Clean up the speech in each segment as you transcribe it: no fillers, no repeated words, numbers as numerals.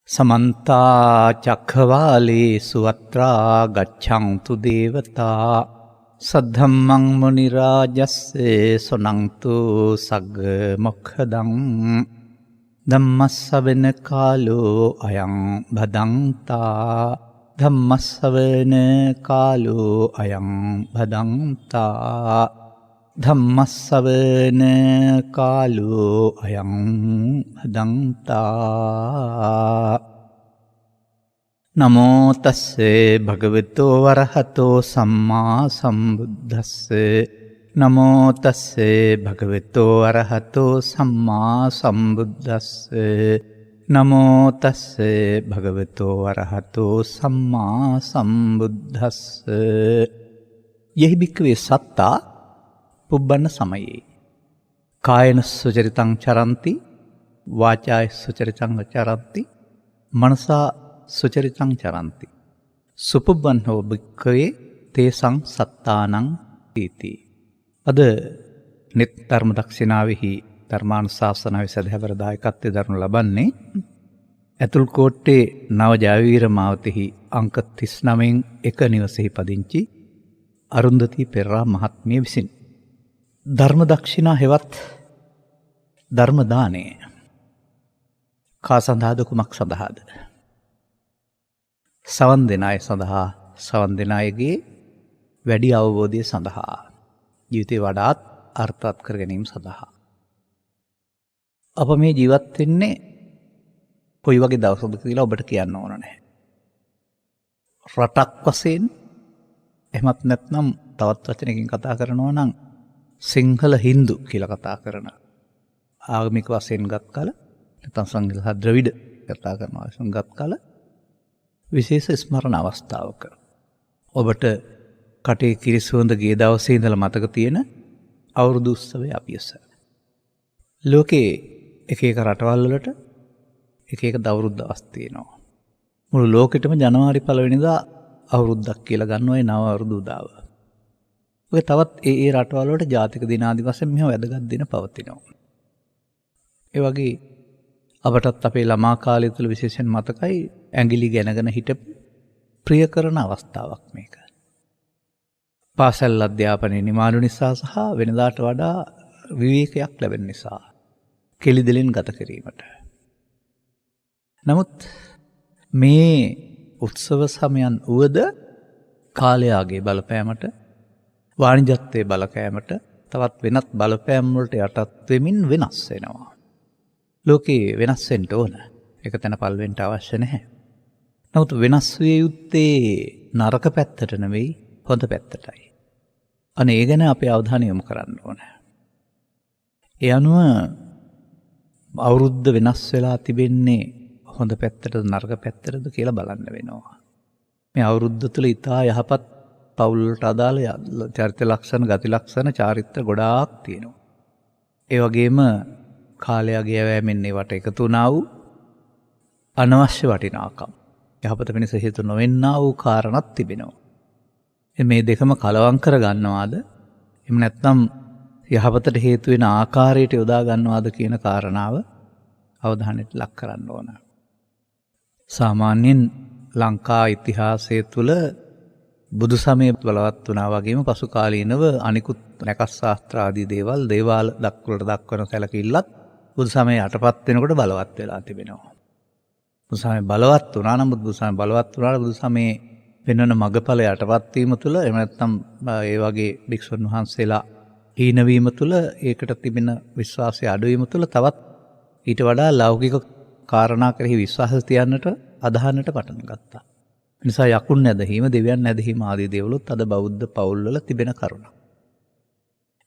समन्ता चक्रवालेषु अत्रा गच्छन्तु देवता सद्धम्मं मुनिराजस्य शृण्वन्तु सग्मुखदं धम्मश्रवण कालो अयं भदन्ता धम्मश्रवण कालो अयं भदन्ता धम्मश्रवण कालो अयं भदन्ता। नमो तस्से भगवतो वरहतो सम्मा सम्बुद्धस्से नमो तस्से भगवतो वरहतो सम्मा सम्बुद्धस्से नमो तस्से भगवतो वरहतो सम्मा सम्बुद्धस्से। यही भिक्खवे सत्ता पुब्बन्न समये कायेन सुचरितं चरन्ति वाचाय सुचरितं चरन्ति मनसा सुचरितं चरन्ति सुपुब्बन्नो भिक्खवे तेषां सत्तानं इति। අද නිත් ධර්ම දක්ෂිනාවෙහි ධර්මානුශාසනාවේ සදහැවර දායකත්වයෙන් දරනු ලබන්නේ ඇතුල් කෝට්ටේ නව ජයවීර මාවතෙහි අංක 39න් එක නිවසෙහි පදිංචි අරුන්දති පෙරරා මහත්මිය විසින්. ධර්ම දක්ෂිනා හෙවත් ධර්ම දානය කා සඳහාද කුමක් සඳහාද? සවන් දෙන අය සඳහා, සවන් දෙන අයගේ වැඩි අවබෝධය සඳහා, ජීවිතේ වඩාත් අර්ථවත් කර ගැනීම සඳහා. අප මේ ජීවත් වෙන්නේ කොයි වගේ දවසකද කියලා ඔබට කියන්න ඕන නැහැ. රටක් වශයෙන් එහෙමත් නැත්නම් තවත් වචනකින් කතා කරනවා නම් සිංහල හින්දු කියලා කතා කරන ආගමික වශයෙන් ගත් කල නැත්නම් සංගීත ද්‍රවිඩ කතා කරනවා වශයෙන් ගත් කල විශේෂ ස්මරණ අවස්ථාවක ඔබට කටේ කිරිසුවඳ ගේ දවසේ ඉඳලා මතක තියෙන අවුරුදු උත්සවයේ අපියස. ලෝකේ එක එක රටවල් වලට එක එක අවුරුද්ද දවස් තියෙනවා. මුළු ලෝකෙටම ජනවාරි 1 වෙනිදා අවුරුද්දක් කියලා ගන්නවා ඒ නව අවුරුදු උදාව. ඔය තවත් ඒ රටවල් වලට ජාතික දින ආදි වශයෙන් මෙහෙම වැදගත් දින පවතිනවා. ඒ වගේ අපටත් අපේ ළමා කාලය තුළ විශේෂයෙන් මතකයි ඇඟිලි ගැනගෙන හිටපු ප්‍රිය කරන අවස්ථාවක් මේක. පාසල් අධ්‍යාපනයේ නිමාඩු නිසා සහ වෙනදාට වඩා විවේකයක් ලැබෙන නිසා කෙලිදෙලින් ගත කිරීමට. නමුත් මේ උත්සව සමයන් උවද කාලයාගේ බලපෑමට, වාණිජත්වයේ බලපෑමට, තවත් වෙනත් බලපෑම් වලට යටත් වෙමින් වෙනස් වෙනවා. ලෝකේ වෙනස් වෙන්න ඕන. ඒක තන පල් වෙන්න අවශ්‍ය නැහැ. නමුත් වෙනස් විය යුත්තේ නරක පැත්තට නෙවෙයි, හොඳ පැත්තටයි. අනේ ඒ ගැන අපේ අවධානය යොමු කරන්න ඕන. ඒ අනුව අවුරුද්ද වෙනස් වෙලා තිබෙන්නේ හොඳ පැත්තටද නරක පැත්තටද කියලා බලන්න වෙනවා. මේ අවුරුද්ද තුළ ඉතා යහපත් පවුල් වලට අදාළ චරිත ලක්ෂණ, ගති ලක්ෂණ, චාරිත්‍ර ගොඩාක් තියෙනවා. ඒ වගේම කාලයගේ යෑමෙන් ඒවට එකතු වුණා වූ අනවශ්‍ය වටිනාකම්, යහපත පිණිස හේතු නොවෙන්නා වූ කාරණාත් තිබෙනවා. මේ දෙකම කලවම් කර ගන්නවාද එහෙම නැත්නම් යහපතට හේතු වෙන ආකාරයට යොදා ගන්නවාද කියන කාරණාව අවධානයට ලක් කරන්න ඕන. සාමාන්‍යයෙන් ලංකා ඉතිහාසය තුළ බුදු සමය බලවත් වුණා වගේම පසු කාලීනව අනිකුත් නැකස් ශාස්ත්‍ර ආදී දේවල් දේවාල දක්වලට දක්වන සැලකිල්ලත් බුදු සමය යටපත් වෙනකොට බලවත් වෙලා තිබෙනවා. බුදු සමය බලවත් වුණා නම් බුදු සමය බලවත් වුණාට බුදු සමයේ වෙනන මගඵල යටපත් වීම තුළ එහෙම නැත්නම් ඒ වගේ භික්ෂුන් වහන්සේලා හීන වීම තුළ ඒකට තිබෙන විශ්වාසය අඩු වීම තුළ තවත් ඊට වඩා ලෞකික කාරණා කෙරෙහි විශ්වාස තියන්නට අදහන්නට පටන් ගත්තා. ඒ නිසා යකුන් නැදීම, දෙවියන් නැදීම ආදී දේවලුත් අද බෞද්ධ පවුල්වල තිබෙන කරුණක්.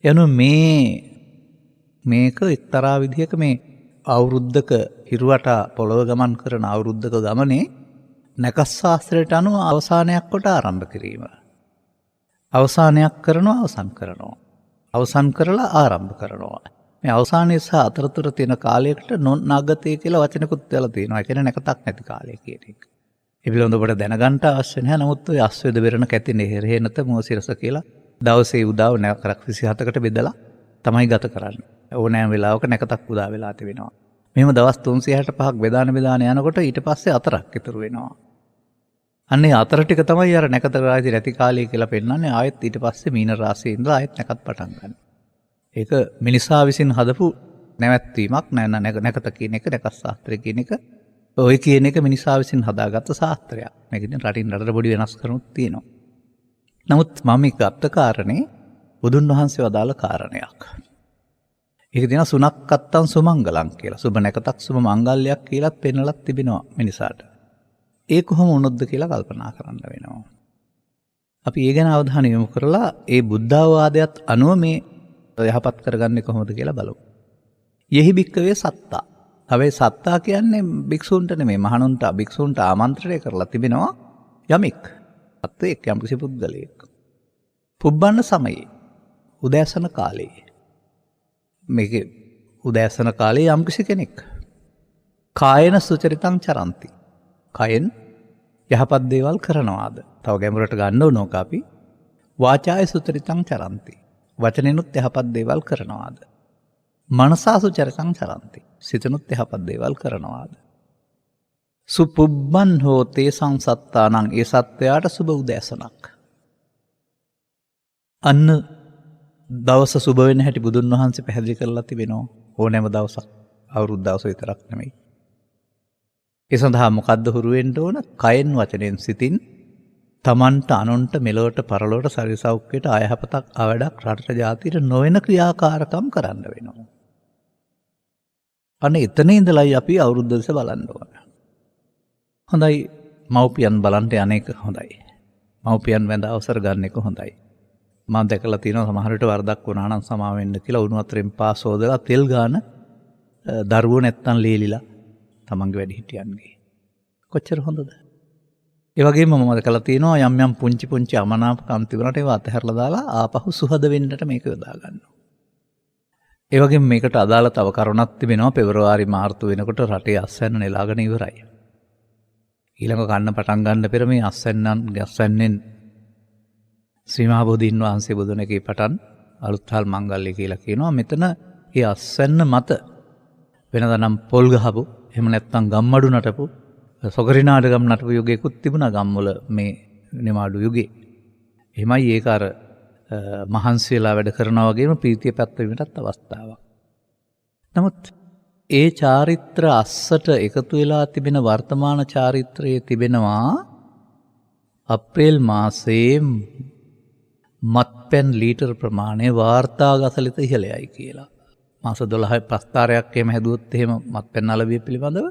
එනු මේක එක්තරා විදිහක මේ අවුරුද්දක හිරුවට පොළව ගමන් කරන අවුරුද්දක ගමනේ නැකස් ශාස්ත්‍රයට අනුව අවසානයක් කොට ආරම්භ කිරීම. අවසානයක් කරනවා, අවසන් කරනවා. අවසන් කරලා ආරම්භ කරනවා. මේ අවසානයේ සහ අතරතුර තියෙන කාලයකට නොනාගතය කියලා වචනකුත් දාලා තියෙනවා. ඒ කියන්නේ නැකතක් නැති කාලය කියන එක. ඒ පිළිබඳව ඔබට දැනගන්න අවශ්‍ය නැහැ. නමුත් ඔය අස්වැද බෙරණ කැතිනේ හේනත මොසිරස කියලා දවසේ උදාව නැකතක් 27කට බෙදලා තමයි ගත කරන්නේ. ඕනෑම වෙලාවක නැකතක් උදා වෙලා තිබෙනවා. මෙහෙම දවස් 365ක් බෙදාන යනකොට ඊට පස්සේ 4ක් ඉතුරු වෙනවා. අන්නේ 4 ටික තමයි අර නැකත රාශිය නැති කාලය කියලා පෙන්නන්නේ. ආයෙත් ඊට පස්සේ මීන රාශියේ ඉඳලා ආයෙත් නැකත් පටන් ගන්න. ඒක මිනිසා විසින් හදපු නැවැත්වීමක් නැකත කියන එක නැකත් ශාස්ත්‍රය කියන එක ඔය කියන එක මිනිසා විසින් හදාගත්ත ශාස්ත්‍රයක්. මේක ඉතින් රටින් රටට පොඩි වෙනස් කරුණුත් තියෙනවා. නමුත් මම මේ ගත්ත කාරණේ බුදුන් වහන්සේ වදාළ කාරණයක්. ඒක දින සුනක්කත්තං සුමංගලං කියලා. සුබ නැකතක් සුබ මංගල්‍යයක් කියලාත් පෙන්වලත් තිබෙනවා මිනිසාට. ඒ කොහොම වුණොත්ද කියලා කල්පනා කරන්න වෙනවා. අපි ඒ ගැන අවධානය යොමු කරලා ඒ බුද්ධාවාදයට අනුව මේ යහපත් කරගන්නේ කොහොමද කියලා බලමු. යෙහි භික්කවේ සත්තා. හැබැයි සත්තා කියන්නේ භික්ෂුන්ට නෙමෙයි මහණුන්ට භික්ෂුන්ට ආමන්ත්‍රණය කරලා තිබෙනවා යමෙක්. සත්වයෙක් යම්කිසි පුද්ගලයෙක්. පුබ්බන්න සමයේ උදෑසන කාලයේ. මේකේ උදෑසන කාලයේ යම්කිසි කෙනෙක් කායන සුචරිතං චරಂತಿ. කයෙන් යහපත් දේවල් කරනවාද? තව ගැඹුරට ගන්න ඕනෝක අපි වාචාය සුචරිතං චරಂತಿ. වචනෙනුත් යහපත් දේවල් කරනවාද? මනසා සුචරිතං චරಂತಿ. සිතනුත් යහපත් දේවල් කරනවාද? සුපුබ්බන් හෝතේ සංසත්තානං. ඒ සත්වයාට සුබ උදෑසනක්. අන්න දවස සුබ වෙන හැටි බුදුන් වහන්සේ පැහැදිලි කරලා තිබෙනවා. ඕනෑම දවසක් අවුරුදු දවස විතරක් නෙමෙයි. ඒ සඳහා මොකද්ද හුරු වෙන්න ඕන? කයෙන් වචනෙන් සිතින් තමන්ට අනුන්ට මෙලොවට පරලොවට සරි සෞඛ්‍යයට අයහපතක් අවඩක් රටට ජාතියට නොවන ක්‍රියාකාරකම් කරන්න වෙනවා. අන්න එතන ඉඳලයි අපි අවුරුද්ද දෙස බලන්න ඕන. හොඳයි මව්පියන් බලන්න යන්නේක හොඳයි. මව්පියන් වැඳ අවසර ගන්න එක හොඳයි. මම දැකලා තියෙනවා සමහර විට වරදක් වුණා නම් සමා වෙන්න කියලා උණු වතුරෙන් පාස් හොදලා තෙල් ගාන දරුවෝ නැත්තම් ලීලිලා තමන්ගේ වැඩිහිටියන්ගේ. කොච්චර හොඳද? ඒ වගේම මම දැකලා තියෙනවා යම් පුංචි අමනාපකම් තිබුණාට ඒවා අතහැරලා දාලා ආපහු සුහද වෙන්නට මේක යොදා ගන්නවා. ඒ වගේම මේකට අදාළ තව කරුණක් තිබෙනවා. පෙබරවාරි මාර්තු වෙනකොට රටේ අස්වැන්න නෙලාගෙන ඉවරයි. ඊළඟ කන්න පටන් ගන්න පෙර මේ අස්වැන්නෙන් ශ්‍රී මහා බෝධීන් වහන්සේ බුදුන් එකේ පටන් අලුත්හල් මංගල්‍ය කියලා කියනවා. මෙතන ඒ අස්වැන්න මත වෙනදා නම් පොල් ගහපු එහෙම නැත්නම් ගම්මඩු නටපු සොගරි නාටකම් නටපු යුගයකුත් තිබුණා ගම්වල මේ නිමාඩු යුගේ. එහෙමයි ඒක අර මහන්සි වෙලා වැඩ කරනවා වගේම ප්‍රීතිය පැත්වීමටත් අවස්ථාවක්. නමුත් ඒ චාරිත්‍ර අස්සට එකතු වෙලා තිබෙන වර්තමාන චාරිත්‍රයේ තිබෙනවා අප්‍රේල් මාසයේ මත්පැන් ලීටර් ප්‍රමාණය වාර්තාගත ලෙස ඉහළයි කියලා. මාස 12 ප්‍රස්ථාරයක් එහෙම හැදුවොත් එහෙම මත්පැන් අලවිය පිළිබඳව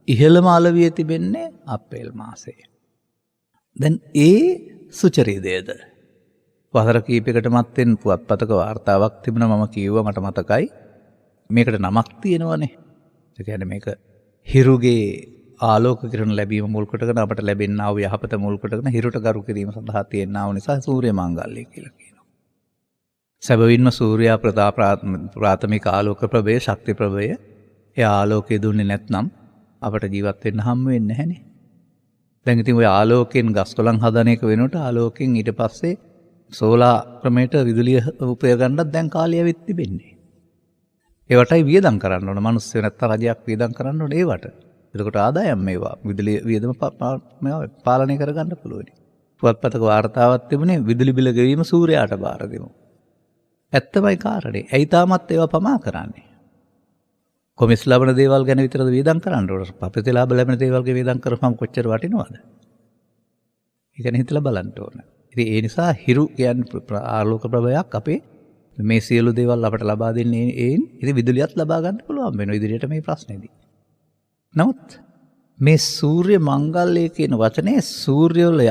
ඉහළම අලවිය තිබෙන්නේ අප්‍රේල් මාසයේ. දැන් ඒ සුචරිතයේද වසර කීපයකට මත්තෙන් පුවත්පතක වාර්තාවක් තිබුණා මම කිව්වා මට මතකයි. මේකට නමක් තියෙනවනේ. ඒ කියන්නේ මේක හිරුගේ ආලෝක කිරණ ලැබීම මුල් කොටගෙන අපට ලැබෙනා වූ යහපත මුල් කොටගෙන හිරුට ගරු කිරීම සඳහා තියෙනා වූ නිසා සූර්ය මංගල්‍ය කියලා කියනවා. සැබවින්ම සූර්යා ප්‍රාථමික ආලෝක ප්‍රභය ශක්ති ප්‍රභය ඒ ආලෝකය දුන්නේ නැත්නම් අපට ජීවත් වෙන්න හම් වෙන්නේ නැහනේ. දැන් ඉතින් ওই ආලෝකයෙන් ගස් කොළන් හදන එක වෙනකොට ආලෝකයෙන් ඊට පස්සේ සෝලා ක්‍රමයට විදුලිය උපයෝග ගන්නත් දැන් කාලය වෙත් තිබෙන්නේ. ඒවටයි වියදම් කරන්න ඕන. මිනිස්සු නැත්තම් රජයක් වියදම් කරන්න ඕන ඒවට. එතකොට ආදායම් මේවා විදුලිය වියදම පාලනය කරගන්න පුළුවන්. පුවත්පතක වාර්තාවක් තිබුණේ විදුලි බිල ගෙවීම සූර්යාට බාර දෙමු. ඇත්තමයි කාරණේ. ඇයි තාමත් ඒවා පමා කරන්නේ? කොමිස් ලබන දේවල් ගැන විතරද වියදම් කරන්න ඕන. පපතේ ලාභ ලැබෙන දේවල් ගැන වියදම් කරපම් කොච්චර වටිනවද? ඒක ගැන හිතලා බලන්න ඕන. ඉතින් ඒ නිසා හිරු කියන්නේ ආලෝක ප්‍රභයක් අපේ මේ සියලු දේවල් අපට ලබා දෙන්නේ ඒන්. ඉතින් විදුලියත් ලබා ගන්න පුළුවන් වෙනවා ඉදිරියට මේ ප්‍රශ්නේදී. නමුත් මේ සූර්ය මංගල්‍ය කියන වචනේ සූර්යවල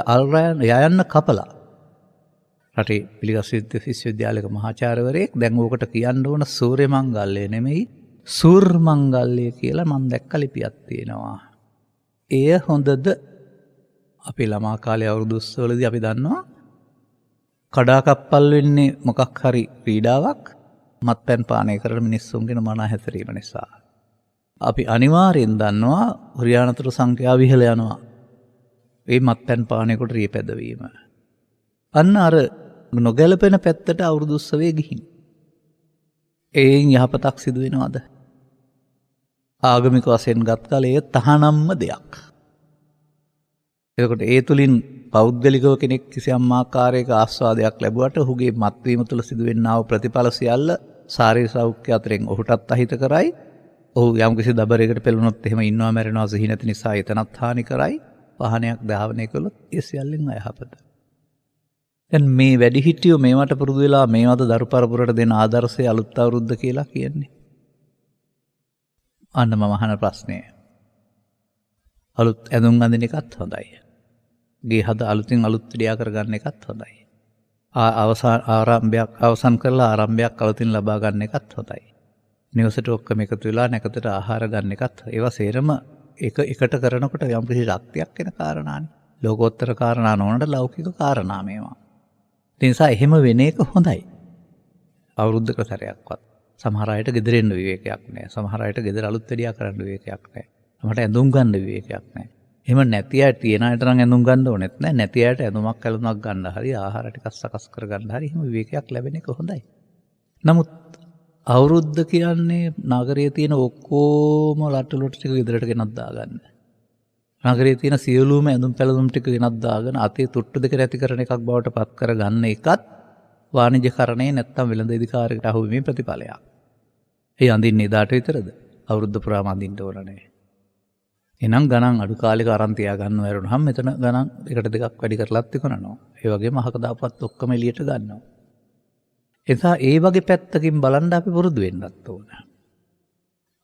යයන්න කපලා රටේ පිළිගත් විශ්වවිද්‍යාලයක මහාචාර්යවරයෙක් දැන් ඕකට කියන්න ඕන සූර්ය මංගල්‍ය නෙමෙයි සූර් මංගල්‍ය කියලා මම දැක්ක ලිපියක් තියෙනවා. එය හොඳද? අපේ ළමා කාලේ අවුරුදු 20 වලදී අපි දන්නවා කඩාකප්පල් වෙන්නේ මොකක් හරි ක්‍රීඩාවක් මත්පැන් පානය කරන මිනිස්සුන්ගේ මනා හැසිරීම නිසා. අපි අනිවාර්යෙන් දන්නවා හොරියානතුරු සංඛ්‍යාව ඉහළ යනවා. ඒ මත්පැන් පානයකට රියපැදවීම. අන්න අර නොගැලපෙන පැත්තට අවුරුදු 20 ගිහින්. ඒන් යහපතක් සිදු වෙනවද? ආගමික වශයෙන් ගත් කල එය තහනම්ම දෙයක්. එතකොට ඒ තුලින් පෞද්ගලිකව කෙනෙක් කිසියම් ආකාරයක ආස්වාදයක් ලැබුවට ඔහුගේ මත්වීම තුළ සිදුවෙනා වූ ප්‍රතිඵල සියල්ල ශාරීරික සෞඛ්‍ය අතරින් ඔහුටත් අහිත කරයි. ඔහු යම්කිසි දබරයකට පෙළුණොත් එහෙම ඉන්නවා මැරෙනවා සිහි නැති නිසා එතනත් හානි කරයි. වාහනයක් ධාවනය කළොත් ඒ සියල්ලෙන් අයහපත. දැන් මේ වැඩිහිටියෝ මේවට පුරුදු වෙලා මේවද දරු පරපුරට දෙන ආදර්ශය අලුත් අවුරුද්ද කියලා කියන්නේ. අන්න මම අහන ප්‍රශ්නය. අලුත් ඇඳුම් අඳින එකත් හොඳයි. ගේ හද අලුතින් අලුත් ක්‍රියා කරගන්න එකත් හොඳයි. අවසන් කරලා ආරම්භයක් අලුතින් ලබා ගන්න එකත් හොඳයි. නිවසට ඔක්කොම එකතු වෙලා නැකතට ආහාර ගන්න එකත් ඒවා සේරම එකට කරනකොට යම්කිසි ශක්තියක් එන කාරණානේ. ලෝකෝත්තර කාරණා නොවනට ලෞකික කාරණා මේවා. ඒ නිසා එහෙම වෙන එක හොඳයි. අවුරුද්දක සැරයක්වත්. සමහර අයට ගෙදර එන්න විවේකයක් නැහැ. සමහර අයට ගෙදර අලුත් වැඩියා කරන්න විවේකයක් නැහැ. මට ඇඳුම් ගන්න විවේකයක් නැහැ. එහෙම නැති අය තියන අයට නම් ඇඳුම් ගන්න ඕනෙත් නැහැ. නැති අයට ඇඳුමක් ඇලුමක් ගන්න හරි ආහාර ටිකක් සකස් කර ගන්න හරි එහෙම විවේකයක් ලැබෙන එක හොඳයි. නමුත් අවුරුද්ද කියන්නේ නගරයේ තියෙන ඔක්කොම ලට්ටුලොට ටික ගෙදරට ගෙනත් දාගන්න. නගරයේ තියෙන සියලුම ඇඳුම් පැළඳුම් ටික ගෙනත් දාගෙන අතේ තුට්ටු දෙක නැති කරන එකක් බවට පත් කරගන්න එකත් වාණිජකරණේ නැත්තම් වෙළඳ අධිකාරියට අහුවීමේ ප්‍රතිඵලයක්. ඒ අඳින්නේ එදාට විතරද? අවුරුද්ද පුරාම අඳින්න ඕන නැහැ. එහෙනම් ගණන් අඩු කාලෙක අරන් තියා ගන්න වැරුණාම මෙතන ගණන් එකට දෙකක් වැඩි කරලාත් විකුණනවා. ඒ වගේම අහක දාපුවත් ඔක්කොම එළියට ගන්නවා. එසා ඒ වගේ පැත්තකින් බලන්න අපි පුරුදු වෙන්නත් ඕන.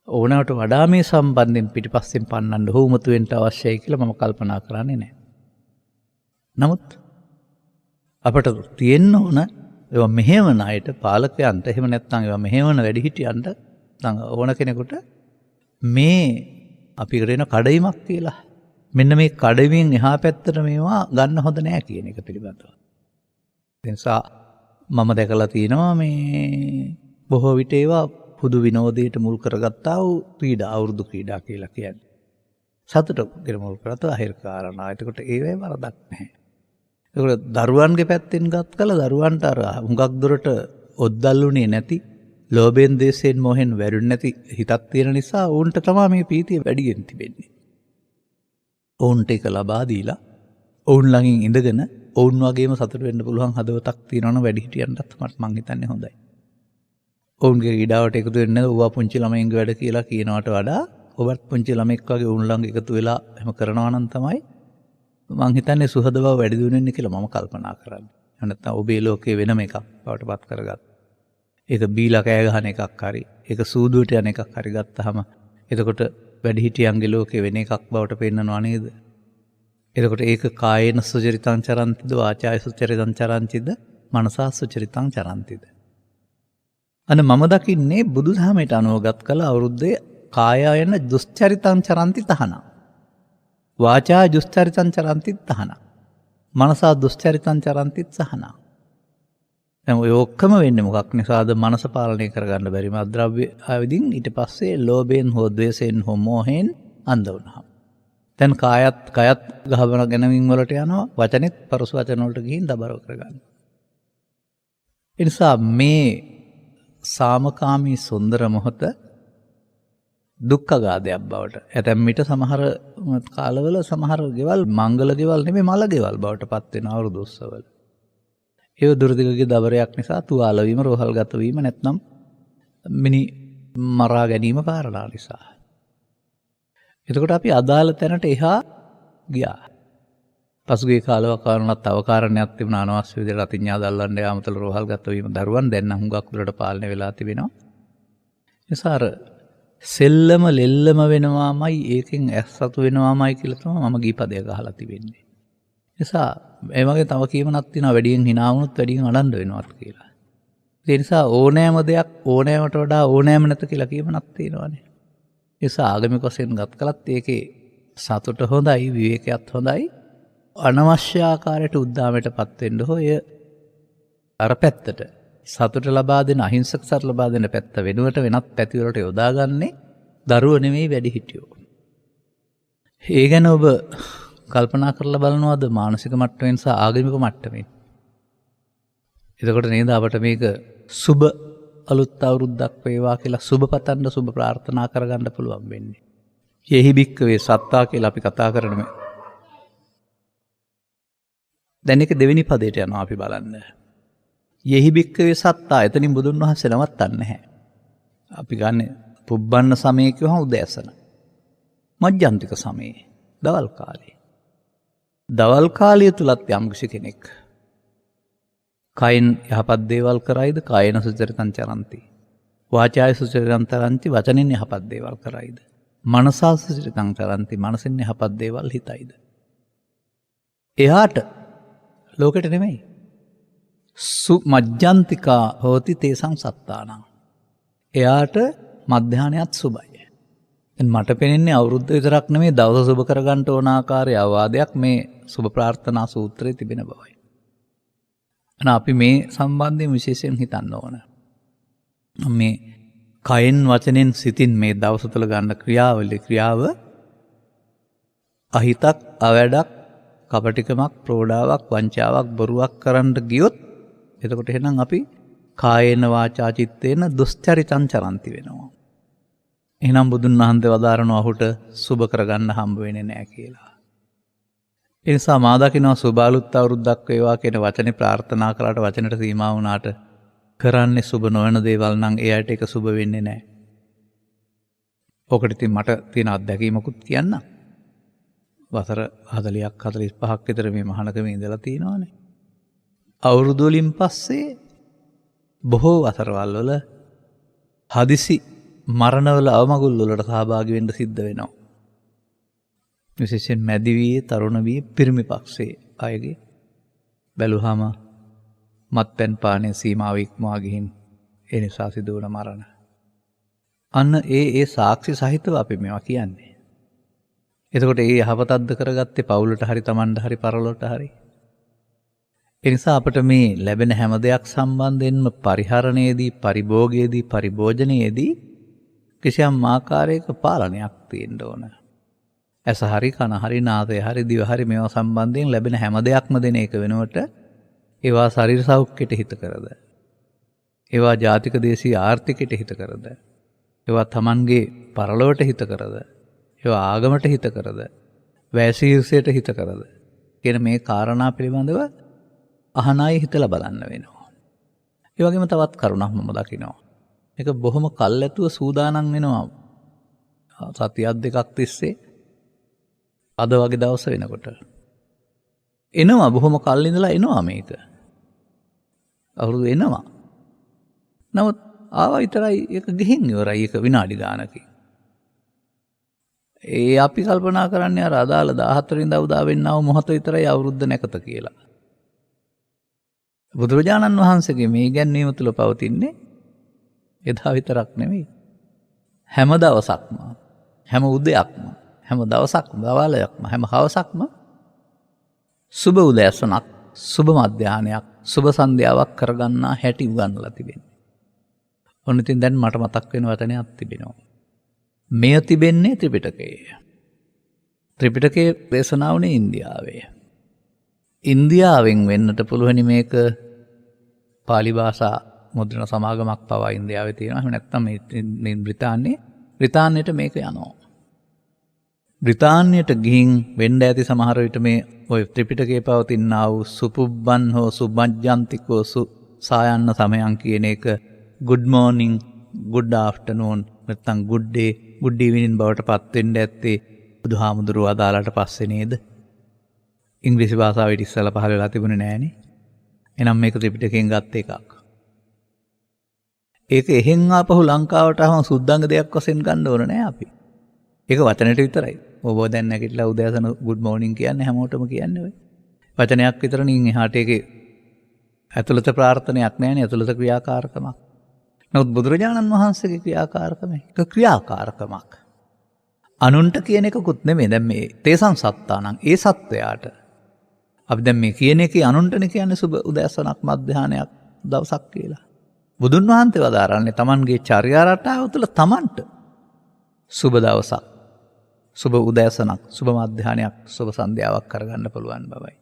ඕනෑමට වඩා මේ සම්බන්ධයෙන් පිටිපස්සෙන් පන්නන්න හුමුතු වෙන්න අවශ්‍යයි කියලා මම කල්පනා කරන්නේ නැහැ. නමුත් අපට තියෙන්න ඕන ඒවා මෙහෙවන අයට පාලකයන්ට එහෙම නැත්නම් ඒවා මෙහෙවන වැඩිහිටියන්ට ඕන කෙනෙකුට මේ අපි කරන කඩයිමක් කියලා. මෙන්න මේ කඩයිමින් එහා පැත්තට මේවා ගන්න හොඳ නෑ කියන එක පිළිබඳව. ඒ නිසා මම දැකලා තියෙනවා මේ බොහෝ විට ඒවා පුදු විනෝදයට මුල් කරගත්තා වූ ක්‍රීඩා අවුරුදු ක්‍රීඩා කියලා කියන්නේ. සතුට ගෙන මුල් කරගත්ත අහිර කාරණා. ඒකට ඒවැ වරදක් නැහැ. ඒකට දරුවන්ගේ පැත්තෙන් ගත් කල දරුවන්ට අර හුඟක් දුරට ඔද්දල්ුනේ නැති ලෝභයෙන් දේශයෙන් මොහෙන් වැරුන්නේ නැති හිතක් තියෙන නිසා ඔවුන්ට තමයි මේ ප්‍රීතිය වැඩියෙන් තිබෙන්නේ. ඔවුන්ට ඒක ලබා දීලා ඔවුන් ළඟින් ඉඳගෙන ඔවුන් වගේම සතුට වෙන්න පුළුවන් හදවතක් තියෙනවනම් වැඩිහිටියන්ටත් මම හිතන්නේ හොඳයි. ඔවුන්ගේ ඊඩාවට එකතු වෙන්නේ ඔව්වා පුංචි ළමයින්ගේ වැඩ කියලා කියනවට වඩා ඔබත් පුංචි ළමෙක් වගේ ඔවුන් ළඟ එකතු වෙලා එහෙම කරනවා නම් තමයි මම හිතන්නේ සුහද බව වැඩි දියුණු කියලා මම කල්පනා කරන්නේ. එහෙම නැත්නම් ඔබේ ලෝකේ වෙනම එකක් බවට පත් කරගත්තා. ඒක බීලා කෑ ගහන එකක් හරි ඒක සූදුවට යන එකක් හරි ගත්තාම එතකොට වැඩිහිටියන්ගේ ලෝකේ වෙන එකක් බවට පෙන්නනවා නේද? එතකොට ඒක කායේන සුචරිතං චරන්තිද වාචාය සුචරිතං චරන්තිද මනසා සුචරිතං චරන්තිද. අන්න මම දකින්නේ බුදුදහමට අනුවගත් කළ අවුරුද්දේ කායයන දුස්චරිතං චරන්ති තහන. වාචා දුස්චරිතං චරන්ති තහන. මනසා දුස්චරිතං චරන්ති සහන. දැන් ඔය ඔක්කොම වෙන්නේ මොකක් නිසාද? මනස පාලනය කරගන්න බැරිම අද්‍රව්‍ය ආවිදින් ඊට පස්සේ ලෝභයෙන් හෝ ද්වේෂයෙන් හෝ මෝහයෙන් අන්ධ වුණා. දැන් කයත් ගහවන ගැනීම වලට යනවා, වචනෙත් පරස වචන වලට ගිහින් දබරව කරගන්න. ඒ නිසා මේ සාමකාමී සුන්දර මොහොත දුක්ඛගාධයක් බවට ඇතැම් විට සමහර කාලවල සමහර ගෙවල් මංගල ගෙවල් නෙමෙයි මල ගෙවල් බවට පත් වෙන අවුරුදු උත්සවවල. ඒ දුරදිගගේ දබරයක් නිසා තුවාල වීම, රෝහල්ගත වීම නැත්නම් මිනි මරා ගැනීම කාරණා නිසා. එතකොට අපි අදාළ තැනට එහා ගියා. පසුගිය කාලවක කාරණාත් තව කාරණයක් තිබුණා අනවශ්‍ය විදිහට අතිඥා දල්වන්න යාමතල රෝහල්ගත වීම දරුවන් දැන් නම් හුඟක් දුරට පාලනය වෙලා තිබෙනවා. නිසා අර සෙල්ලම ලෙල්ලම වෙනවාමයි ඒකෙන් ඇස්සතු වෙනවාමයි කියලා තමයි මම ගීපදයක අහලා තිබෙන්නේ. නිසා මේ වගේ තව කීමනක් තියෙනවා වැඩියෙන් hina වුණොත් වැඩියෙන් අඬන්න වෙනවත් කියලා. ඒ නිසා ඕනෑම දෙයක් ඕනෑමට වඩා ඕනෑම නැත කියලා කීමනක් තියෙනවානේ. ඒ නිසා ආගමික වශයෙන් ගත් කලත් ඒකේ සතුට හොඳයි, විවේකයක් හොඳයි. අනවශ්‍ය ආකාරයට උද්දාමයටපත් වෙන්න හොය අර පැත්තට සතුට ලබා දෙන අහිංසක සතුට ලබා දෙන පැත්ත වෙනුවට වෙනත් පැතිවලට යොදාගන්නේ දරුවෝ නෙමෙයි වැඩිහිටියෝ. ඒ ගැන ඔබ කල්පනා කරලා බලනවාද මානසික මට්ටමින් සහ ආගමික මට්ටමින්? එතකොට නේද අපට මේක සුබ අලුත් අවුරුද්දක් වේවා කියලා සුබ පතන්න සුබ ප්‍රාර්ථනා කරගන්න පුළුවන් වෙන්නේ. යෙහි භික්කවේ සත්තා කියලා අපි කතා කරනම. දැන් එක දෙවෙනි පදයට යනවා අපි බලන්න. යෙහි භික්කවේ සත්තා එතනින් බුදුන් වහන්සේ නවත්තන්නේ නැහැ. අපි ගන්න පුබ්බන්න සමයේ කියවම උදෑසන. මජ්ජන්තික සමයේ දවල් කාලේ. දවල් කාලය තුලත් යම් කිසි කෙනෙක් කයින් යහපත් දේවල් කරයිද කායන සුචරිතං චරಂತಿ. වාචාය සුචරිතං තරಂತಿ වචනෙන් යහපත් දේවල් කරයිද. මනසා සුචරිතං චරಂತಿ මනසෙන් යහපත් දේවල් හිතයිද. එයාට ලෝකෙට නෙමෙයි. මජ්ජන්තිකා හෝති තේසං සත්තානං. එයාට මධ්‍යාහනයත් සුබයි. මට පෙනෙන්නේ අවුරුද්ද විතරක් නෙමේ දවස සුබ කරගන්න ඕන ආකාරය අවවාදයක් මේ සුබ ප්‍රාර්ථනා සූත්‍රයේ තිබෙන බවයි. අපි මේ සම්බන්ධයෙන් විශේෂයෙන් හිතන්න ඕන. මේ කයෙන් වචනෙන් සිතින් මේ දවස තුළ ගන්න ක්‍රියාව අහිතක් අවැඩක් කපටිකමක් ප්‍රෝඩාවක් වංචාවක් බොරුවක් කරන්න ගියොත් එතකොට එහෙනම් අපි කායේන වාචා චිත්තේන දුස්චරිතං චරಂತಿ වෙනවා. එහෙනම් බුදුන් වහන්සේ වදාරනවා ඔහුට සුබ කරගන්න හම්බ වෙන්නේ නැහැ කියලා. ඒ නිසා මා දකිනවා සුබ අලුත් අවුරුද්දක් වේවා කියන වචනේ ප්‍රාර්ථනා කළාට වචනට සීමා වුණාට කරන්නේ සුබ නොවන දේවල් නම් එයාට ඒක සුබ වෙන්නේ නැහැ. ඔකට ඉතින් මට තියෙන අත්දැකීමකුත් කියන්න. වසර 40ක් 45ක් විතර මේ මහානගමේ ඉඳලා තිනවනේ. අවුරුදු වලින් පස්සේ බොහෝ වසරවල් වල හදිසි මරණවල අවමගුල් වලට සහභාගී වෙන්න සිද්ධ වෙනවා. විශේෂයෙන් මැදි වී තරුණ වී පිරිමි පක්ෂයේ අයගේ බැලුවාම මත්පැන් පානයේ සීමාව ඉක්මවා ගිහින් ඒ නිසා සිදුවන මරණ. අන්න ඒ සාක්ෂි සහිතව අපි මේවා කියන්නේ. එතකොට ඒ යහපතක්ද කරගත්තේ පවුලට හරි Tamanට හරි පරලොවට හරි. ඒ නිසා අපිට මේ ලැබෙන හැම දෙයක් සම්බන්ධයෙන්ම පරිහරණයේදී පරිභෝගයේදී පරිභෝජනයේදී කිසියම් ආකාරයක පාලනයක් තියෙන්න ඕන. ඇස හරි කන හරි නාසය හරි දිව හරි මේවා සම්බන්ධයෙන් ලැබෙන හැම දෙයක්ම දෙන එක වෙනුවට ඒවා ශරීර සෞඛ්‍යයට හිත කරද. ඒවා ජාතික දේශීය ආර්ථිකයට හිත කරද. ඒවා Tamanගේ පරලොවට හිත කරද. ඒවා ආගමට හිත කරද. වැසීර්ෂයට හිත කරද. කියන මේ කාරණා පිළිබඳව අහන අය හිතලා බලන්න වෙනවා. ඒ වගේම තවත් කරුණක් මම දකිනවා. ඒක බොහොම කල්ැතුව සූදානම් වෙනවා. සතියක් දෙකක් තිස්සේ අද වගේ දවස වෙනකොට. එනවා බොහොම කල් ඉඳලා එනවා මේක. අවුරුදු එනවා. නමුත් ආවා විතරයි ඒක ගිහින් ඉවරයි ඒක විනාඩි ගානකින්. අපි කල්පනා කරන්නේ අර අදාළ 14 ඉඳන් උදා වෙන්නව මොහොත විතරයි අවුරුද්ද නැකත කියලා. බුදුරජාණන් වහන්සේගේ මේ ඉගැන්වීම තුළ පවතින්නේ එදා විතරක් නෙමෙයි. හැම දවසක්ම හැම උදයක්ම හැම දවසක්ම දවල්යක්ම හැම හවසක්ම සුබ උදෑසනක් සුබ මධ්‍යාහනයක් සුබ සන්ධ්‍යාවක් කරගන්නා හැටි උගන්වලා තිබෙනවා. ඔන්න ඉතින් දැන් මට මතක් වෙන වචනයක් තිබෙනවා. මෙය තිබෙන්නේ ත්‍රිපිටකයේ. ත්‍රිපිටකයේ දේශනාවනේ ඉන්දියාවේ. ඉන්දියාවෙන් වෙන්නට පුළුවනි මේක පාලි භාෂා මුද්‍රණ සමාගමක් පවා ඉන්දියාවේ තියෙනවා. එහෙම නැත්නම් මේ බ්‍රිතාන්‍යයට මේක යනවා. බ්‍රිතාන්‍යයට ගිහින් වෙන්න ඇති සමහර විට මේ ඔය ත්‍රිපිටකයේ පවතිනා වූ සුපුබ්බන් හෝ සුබජ්ජන්තිකෝ සායන්න සමයන් කියන එක good morning good afternoon නැත්නම් good day good evening බවට පත් වෙන්න ඇත්තේ බුදුහාමුදුරුව අදාළට පස්සේ නේද? ඉංග්‍රීසි භාෂාවට ඉස්සලා පහළ වෙලා තිබුණේ නෑනේ. එහෙනම් මේක ත්‍රිපිටකයෙන් ගත්ත එකක්. ඒක එහෙන් ආපහු ලංකාවට ආවම සුද්ධංග දෙයක් වශයෙන් ගන්න ඕන නෑ අපි. ඒක වචනෙට විතරයි. ඔබ දැන් නැගිටලා උදෑසන good morning කියන්නේ හැමෝටම කියන්නේ ඔය. වචනයක් විතර නින් එහාට ඒකේ ඇතුළත ප්‍රාර්ථනයක් නෑනේ ඇතුළත ක්‍රියාකාරකමක්. නමුත් බුදුරජාණන් වහන්සේගේ ක්‍රියාකාරකම ඒක ක්‍රියාකාරකමක්. අනුන්ට කියන එකකුත් නෙමෙයි. දැන් මේ තේසං සත්තානං ඒ සත්වයාට අපි දැන් මේ කියන එකේ අනුන්ටනේ කියන්නේ සුබ උදෑසනක් මධ්‍යාහනයක් දවසක් කියලා. බුදුන් වහන්සේ වදාරන්නේ Tamanගේ චර්යා රටාව තුළ Tamanට සුබ දවසක් සුබ උදෑසනක් සුබ මධ්‍යාහනයක් සුබ සන්ධ්‍යාවක් කරගන්න පුළුවන් බවයි.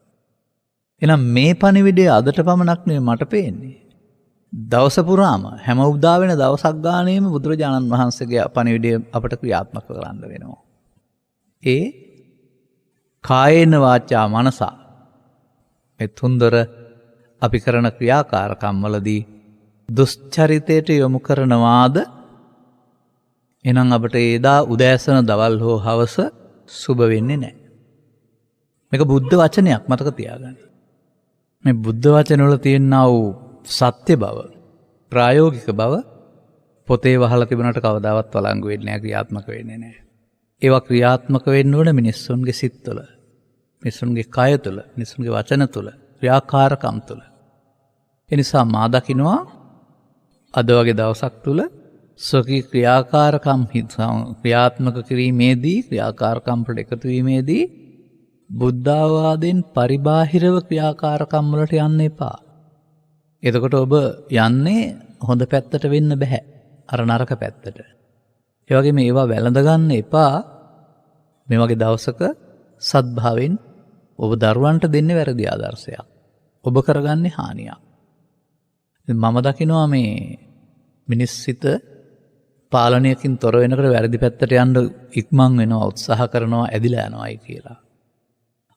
එහෙනම් මේ පණිවිඩය අදට පමණක් නෙවෙයි මට පේන්නේ. දවස පුරාම හැම උදා වෙන දවසක් ගානේම බුදුරජාණන් වහන්සේගේ පණිවිඩය අපට ක්‍රියාත්මක කරන්න වෙනවා. ඒ කායේන වාචා මනසා මේ තුන්දර අපි කරන ක්‍රියාකාරකම් වලදී දුෂ්චරිතයට යොමු කරනවාද එහෙනම් අපට එදා උදෑසන දවල් හෝ හවස සුබ වෙන්නේ නැහැ. මේක බුද්ධ වචනයක් මතක තියාගන්න. මේ බුද්ධ වචන වල තියෙනා වූ සත්‍ය බව ප්‍රායෝගික බව පොතේ වහලා තිබුණාට කවදාවත් වළංගු වෙන්නේ නැහැ, ක්‍රියාත්මක වෙන්නේ නැහැ. ඒවා ක්‍රියාත්මක වෙන්න ඕන මිනිස්සුන්ගේ සිත් තුළ, මිනිස්සුන්ගේ කය තුළ, මිනිස්සුන්ගේ වචන තුළ, ක්‍රියාකාරකම් තුළ. ඒ නිසා මා දකින්නවා අද වගේ දවසක් තුළ ස්වකීය ක්‍රියාකාරකම් ක්‍රියාත්මක කිරීමේදී, ක්‍රියාකාරකම් වලට එකතු වීමේදී බුද්ධාවාදෙන් පරිබාහිරව ක්‍රියාකාරකම් වලට යන්න එපා. එතකොට ඔබ යන්නේ හොඳ පැත්තට වෙන්න බෑ, අර නරක පැත්තට. ඒ වගේම ඒවා වැළඳ ගන්න එපා. මේ වගේ දවසක සත්භාවයෙන් ඔබ දරුවන්ට දෙන්නේ වැරදි ආදර්ශයක්. ඔබ කරගන්නේ හානියක්. මම දකිනවා මේ මිනිස් සිත පාලනයකින් තොර වෙනකොට වැරදි පැත්තට යන්න ඉක්මන් වෙනවා, උත්සාහ කරනවා, ඇදිලා යනවායි කියලා.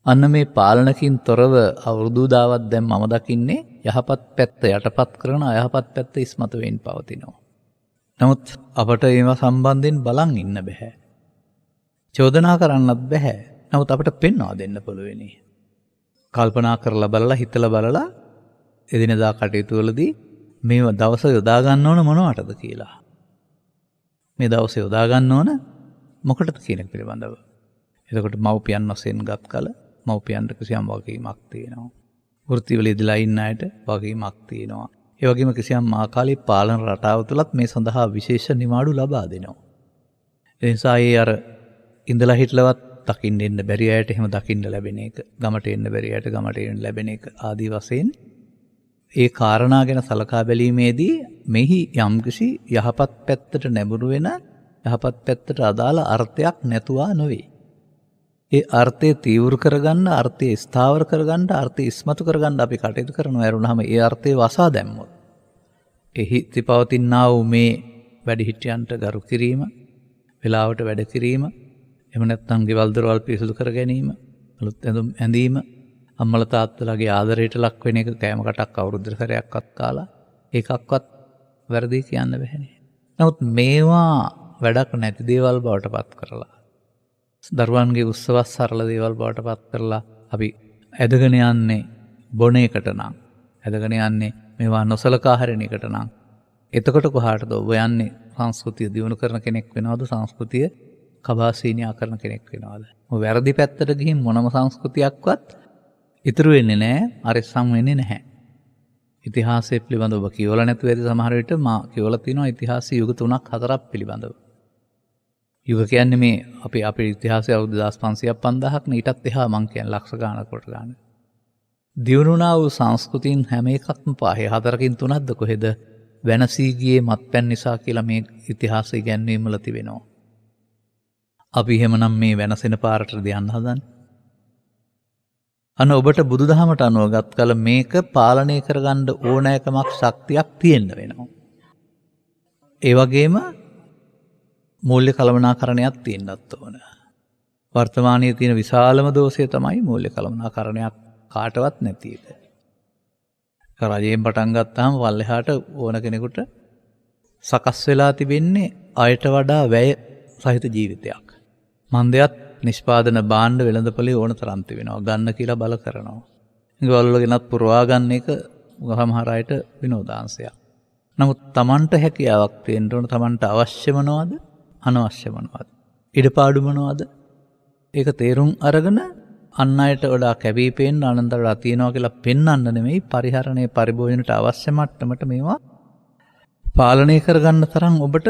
අන්න මේ පාලනකින් තොරව අවුරුදු දාවත් දැන් මම දකින්නේ යහපත් පැත්ත යටපත් කරන අයහපත් පැත්ත ඉස්මතු වෙමින් පවතිනවා. නමුත් අපට ඒවා සම්බන්ධයෙන් බලන් ඉන්න බෑ. චෝදනා කරන්නත් බෑ. නමුත් අපට පෙන්වා දෙන්න පුළුවනි. කල්පනා කරලා බලලා හිතලා බලලා එදිනදා කටයුතු වලදී මේ දවස යොදා ගන්න ඕන මොනවටද කියලා. මේ දවස යොදා ගන්න ඕන මොකටද කියන එක පිළිබඳව. එතකොට මව්පියන් වශයෙන් ගත් කල මව්පියන්ට කිසියම් වගකීමක් තියෙනවා. වෘත්තිවල ඉඳලා ඉන්න අයට වගකීමක් තියෙනවා. ඒ වගේම කිසියම් ආකාලී පාලන රටාව තුලත් මේ සඳහා විශේෂ නිවාඩු ලබා දෙනවා. ඒ නිසා ඒ අර ඉඳලා හිටලවත් දකින්න එන්න බැරි අයට එහෙම දකින්න ලැබෙන එක, ගමට එන්න බැරි අයට ගමට එන්න ලැබෙන එක ආදී වශයෙන් ඒ කාරණා ගැන සලකා බැලීමේදී මෙහි යම්කිසි යහපත් පැත්තට නැඹුරු වෙන, යහපත් පැත්තට අදාළ අර්ථයක් නැතුවා නොවේ. ඒ අර්ථය තීව්‍ර කරගන්න, අර්ථය ස්ථාවර කරගන්න, අර්ථය ඉස්මතු කරගන්න අපි කටයුතු කරනවා. වරුණාම ඒ අර්ථය වසා දැම්මොත් එහි තිපවතිනා වූ මේ වැඩිහිටියන්ට ගරු කිරීම, වේලාවට වැඩ කිරීම, එහෙම නැත්නම් ගෙවල් දොරවල් පිරිසුදු කර ගැනීම, අලුත් ඇඳුම් ඇඳීම, අම්මලා තාත්තලාගේ ආදරයට ලක් වෙන එක, කෑම කටක් අවුරුද්දට සැරයක්වත් කාලා ඒකක්වත් වැරදි කියන්න බැහැනේ. නමුත් මේවා වැඩක් නැති දේවල් බවට පත් කරලා, දරුවන්ගේ උත්සවස් සරල දේවල් බවට පත් කරලා අපි ඇදගෙන යන්නේ බොන එකට නම්, ඇදගෙන යන්නේ මේවා නොසලකා හරින එකට නම්, එතකොට කොහාටද ඔබ යන්නේ? සංස්කෘතිය දියුණු කරන කෙනෙක් වෙනවද? සංස්කෘතිය කබාසීනියා කරන කෙනෙක් වෙනවද? ඔය වැරදි පැත්තට ගිහින් මොනම සංස්කෘතියක්වත් ඉතුරු වෙන්නේ නැහැ, අරිස්සම් වෙන්නේ නැහැ. ඉතිහාසය පිළිබඳව ඔබ කියවලා නැතුව ඇති සමහර විට මා කියවලා තිනවා ඉතිහාසයේ යුග 3ක් 4ක් පිළිබඳව. යුග කියන්නේ මේ අපේ ඉතිහාසය අවුරුදු 2500ක් 5000ක් නේ, ඊටත් එහා මං කියන්නේ ලක්ෂ ගාණක් කොට ගන්න. දියුණුනා වූ සංස්කෘතීන් හැම එකක්ම පහේ 4කින් 3ක්ද කොහෙද වෙනසී ගියේ මත්පැන් නිසා කියලා මේ ඉතිහාසය ඉගැන්වීම් වල තිබෙනවා. අපි එහෙමනම් මේ වෙනසෙන පාරටද යන්න හදන්නේ? අන්න ඔබට බුදුදහමට අනුව ගත් කල මේක පාලනය කරගන්න ඕනෑකමක් ශක්තියක් තියෙන්න වෙනවා. ඒ වගේම මූල්‍ය කළමනාකරණයක් තියෙන්නත් ඕන. වර්තමානයේ තියෙන විශාලම දෝෂය තමයි මූල්‍ය කළමනාකරණයක් කාටවත් නැති එක. රජයෙන් පටන් ගත්තාම වල්ලෙහාට ඕන කෙනෙකුට සකස් වෙලා තිබෙන්නේ අයට වඩා වැය සහිත ජීවිතයක්. මන්දයත් නිෂ්පාදන භාණ්ඩ වෙළඳපොලේ ඕන තරම් තිබෙනවා. ගන්න කියලා බල කරනවා. ගෙවල් වල ගෙනත් පුරවා ගන්න එක සමහර අයට විනෝදාංශයක්. නමුත් Tamanට හැකියාවක් තියෙන්න ඕන. Tamanට අවශ්‍ය මොනවද? අනවශ්‍ය මොනවද? ඉඩපාඩු මොනවද? ඒක තේරුම් අරගෙන අන් අයට වඩා කැපී පෙනෙන්න අනන්තවලා තියනවා කියලා පෙන්වන්න නෙමෙයි, පරිහරණය පරිභෝජනයට අවශ්‍ය මට්ටමට මේවා පාලනය කරගන්න තරම් ඔබට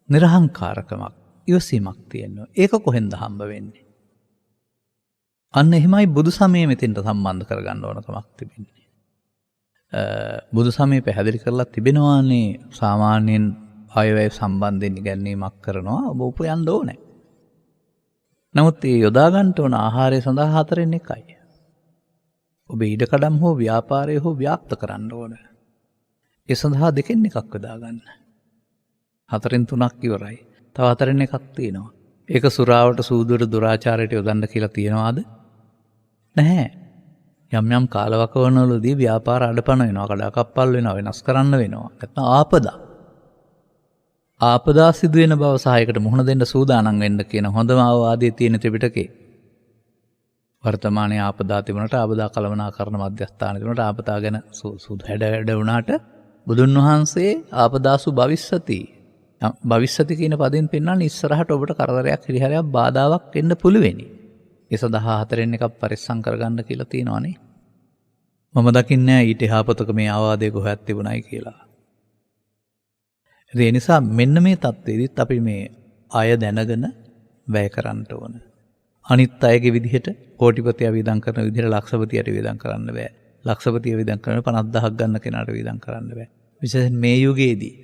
නිර්හංකාරකමක්, ඉවසීමක් තියෙනවා. ඒක කොහෙන්ද හම්බ වෙන්නේ? අන්න එහෙමයි බුදු සමය මෙතෙන්ට සම්බන්ධ කරගන්න ඕනකමක් තිබෙන්නේ. බුදු සමය පැහැදිලි කරලා තිබෙනවානේ සාමාන්‍යයෙන් ආයවැය සම්බන්ධයෙන් ඉගැන්වීමක් කරනවා. ඔබ උපයන්න ඕනේ. නමුත් මේ යොදා ගන්න ඕන ආහාරය සඳහා 4න් එකයි. ඔබ ඉඩකඩම් හෝ ව්‍යාපාරය හෝ ව්‍යාප්ත කරන්න ඕන. ඒ සඳහා දෙකෙන් එකක් යොදා ගන්න. 4න් 3ක් ඉවරයි. තව 4න් එකක් තියෙනවා. ඒක සුරාවට සූදුවට දුරාචාරයට යොදන්න කියලා තියනවාද? නැහැ. යම් යම් කාලවකවනවලදී ව්‍යාපාර අඩපණ වෙනවා, කඩාකප්පල් වෙනවා, වෙනස් කරන්න වෙනවා. නැත්නම් ආපදා. ආපදා සිදුවෙන බව සහයකට මුහුණ දෙන්න සූදානම් වෙන්න කියන හොඳම අවවාදයේ තියෙන ත්‍රිපිටකේ. වර්තමානයේ ආපදා තිබුණට ආපදා කළමනාකරණ මධ්‍යස්ථාන තිබුණට ආපදා ගැන සුදු හැඩ වුණාට බුදුන් වහන්සේ ආපදාසු භවිස්සති. භවිස්සති කියන පදයෙන් පෙන්නන්නේ ඉස්සරහට ඔබට කරදරයක් හිරිහැරයක් බාධාවක් එන්න පුළුවෙනි. ඒ සඳහා 4න් එකක් පරිස්සම් කරගන්න කියලා තියෙනවානේ. මම දකින්නේ ඊට එහා පොතක මේ ආවාදයේ කොහෙවත් තිබුණයි කියලා. ඒ නිසා මෙන්න මේ தത്വෙදිත් අපි මේ අය දැනගෙන වැය කරන්න ඕන. අනිත් අයගේ විදිහට කෝටිපතිය වියදම් කරන විදිහට ලක්ෂපතියට වියදම් කරන්න බෑ. ලක්ෂපතිය වියදම් කරන 50000ක් ගන්න කෙනාට වියදම් කරන්න බෑ. විශේෂයෙන් මේ යුගයේදී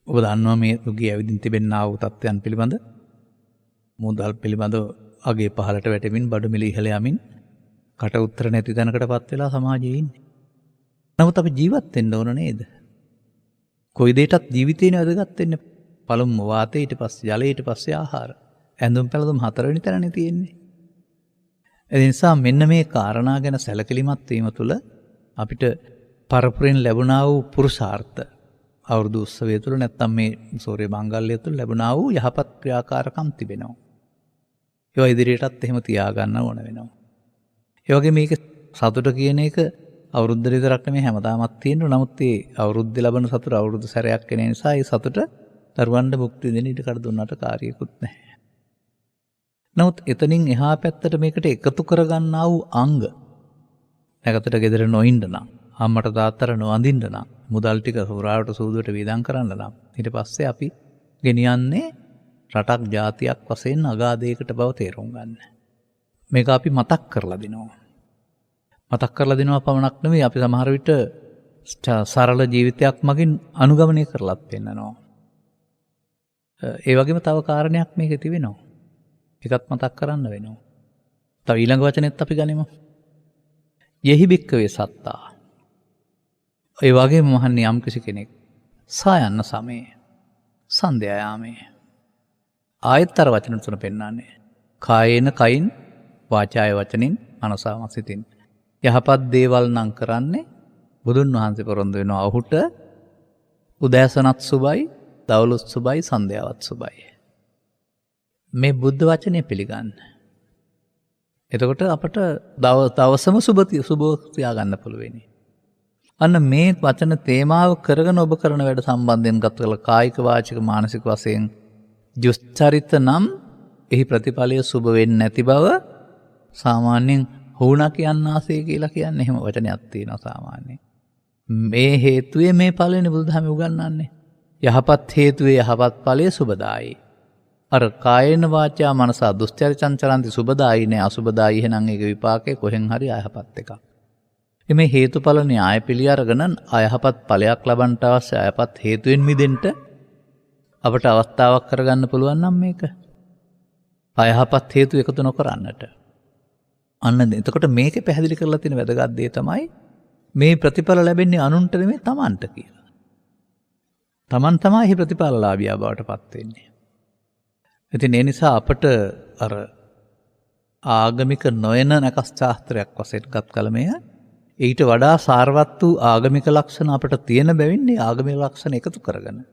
ඔබ දන්නවා මේ යුගයේ ඇවිදින් තිබෙනා වූ තත්ත්වයන් පිළිබඳ මුදල් පිළිබඳ අගේ පහලට වැටෙමින් බඩු මිල ඉහළ යමින් කට උත්තර නැති තැනකටපත් වෙලා සමාජයේ ඉන්නේ. නමුත් අපි ජීවත් වෙන්න ඕන නේද? කොයි දෙයකටත් ජීවිතේනේ වැදගත් වෙන්නේ. පළමුව වාතය, ඊට පස්සේ ජලය, ඊට පස්සේ ආහාර. ඇඳුම් පැළඳුම් 4වෙනි තැනනේ තියෙන්නේ. ඒ නිසා මෙන්න මේ කාරණා ගැන සැලකිලිමත් වීම තුළ අපිට පරපුරෙන් ලැබුණා වූ පුරුෂාර්ථ අවුරුදු උත්සවය තුළ නැත්තම් මේ සූර්ය මංගල්‍ය තුළ ලැබුණා වූ යහපත් ක්‍රියාකාරකම් තිබෙනවා. ඒවා ඉදිරියටත් එහෙම තියාගන්න ඕන වෙනවා. ඒ වගේ මේක සතුට කියන එක අවුරුද්ද විතරක් නෙමෙයි හැමදාමත් තියෙනවා. නමුත් මේ අවුරුද්ද ලැබෙන සතුට අවුරුදු සැරයක් එන නිසා ඒ සතුට දරුවන්ට මුක්ති දෙන්න ඉඩ කඩ දුන්නාට කාර්යයකුත් නැහැ. නමුත් එතනින් එහා පැත්තට මේකට එකතු කරගන්නා වූ අංග නැගතට ගෙදර නොඉන්න නම්, අම්මට තාත්තට නොවඳින්න නම්, මුදල් ටික සුරාවට සූදුවට වියදම් කරන්න නම් ඊට පස්සේ අපි ගෙනියන්නේ රටක් ජාතියක් වශයෙන් අගාධයකට බව තේරුම් ගන්න. මේක අපි මතක් කරලා දෙනවා. මතක් කරලා දෙනවා පමණක් නෙවෙයි අපි සමහර විට සරල ජීවිතයක් මගින් අනුගමනය කරලත් පෙන්නනවා. ඒ වගේම තව කාරණයක් මේකේ තිබෙනවා. ඒකත් මතක් කරන්න වෙනවා. තව ඊළඟ වචනේත් අපි ගනිමු. යෙහි බික්කවේ සත්තා. ඒ වගේම මහන්නේ යම් කිසි කෙනෙක් සායන්න සමයේ සන්ධ්‍යා යාමේ ආයතර වචන තුන පෙන්නන්නේ. කායේන කයින්, වාචාය වචනින්, මනසා මසිතින්. යහපත් දේවල් නම් කරන්නේ බුදුන් වහන්සේ පොරොන්දු වෙනවා. ඔහුට උදෑසනත් සුබයි, දවල්ුත් සුබයි, සන්ධ්‍යාවත් සුබයි. මේ බුද්ධ වචනය පිළිගන්න. එතකොට අපට දවසම සුබ තියාගන්න පුළුවෙනි. අන්න මේ වචන තේමාව කරගෙන ඔබ කරන වැඩ සම්බන්ධයෙන් ගත කළ කායික වාචික මානසික වශයෙන් දුස්චරිත නම් එහි ප්‍රතිඵලය සුබ වෙන්නේ නැති බව සාමාන්‍යයෙන් හුණා කියන්නාසේ කියලා කියන්නේ එහෙම වචනයක් තියෙනවා සාමාන්‍යයෙන්. මේ හේතුවේ මේ ඵලෙනේ බුදුදහමේ උගන්වන්නේ. යහපත් හේතුවේ යහපත් ඵලය සුබදායි. අර කායේන වාචා මනසා දුස්චරිතං චරන්ති සුබදායි නේ අසුබදායි එහෙනම් ඒක විපාකේ කොහෙන් හරි අයහපත් එකක්. මේ හේතුඵල න්‍යාය පිළි අරගෙන අයහපත් ඵලයක් ලබන්නට අවශ්‍ය අයහපත් හේතුවෙන් මිදෙන්න අපට අවස්ථාවක් කරගන්න පුළුවන් නම් මේක අයහපත් හේතු එකතු නොකරන්නට. අන්න එතකොට මේකේ පැහැදිලි කරලා තියෙන වැදගත් දේ තමයි මේ ප්‍රතිඵල ලැබෙන්නේ අනුන්ට නෙමෙයි තමන්ට කියලා. තමන් තමයි මේ ප්‍රතිඵලලාභියා බවට පත් වෙන්නේ. ඉතින් ඒ නිසා අපට අර ආගමික නොයන නැකස් ශාස්ත්‍රයක් වශයෙන් ගත් කලමය ඊට වඩා සාරවත් වූ ආගමික ලක්ෂණ අපට තියෙන බැවින් මේ ආගමික ලක්ෂණ එකතු කරගෙන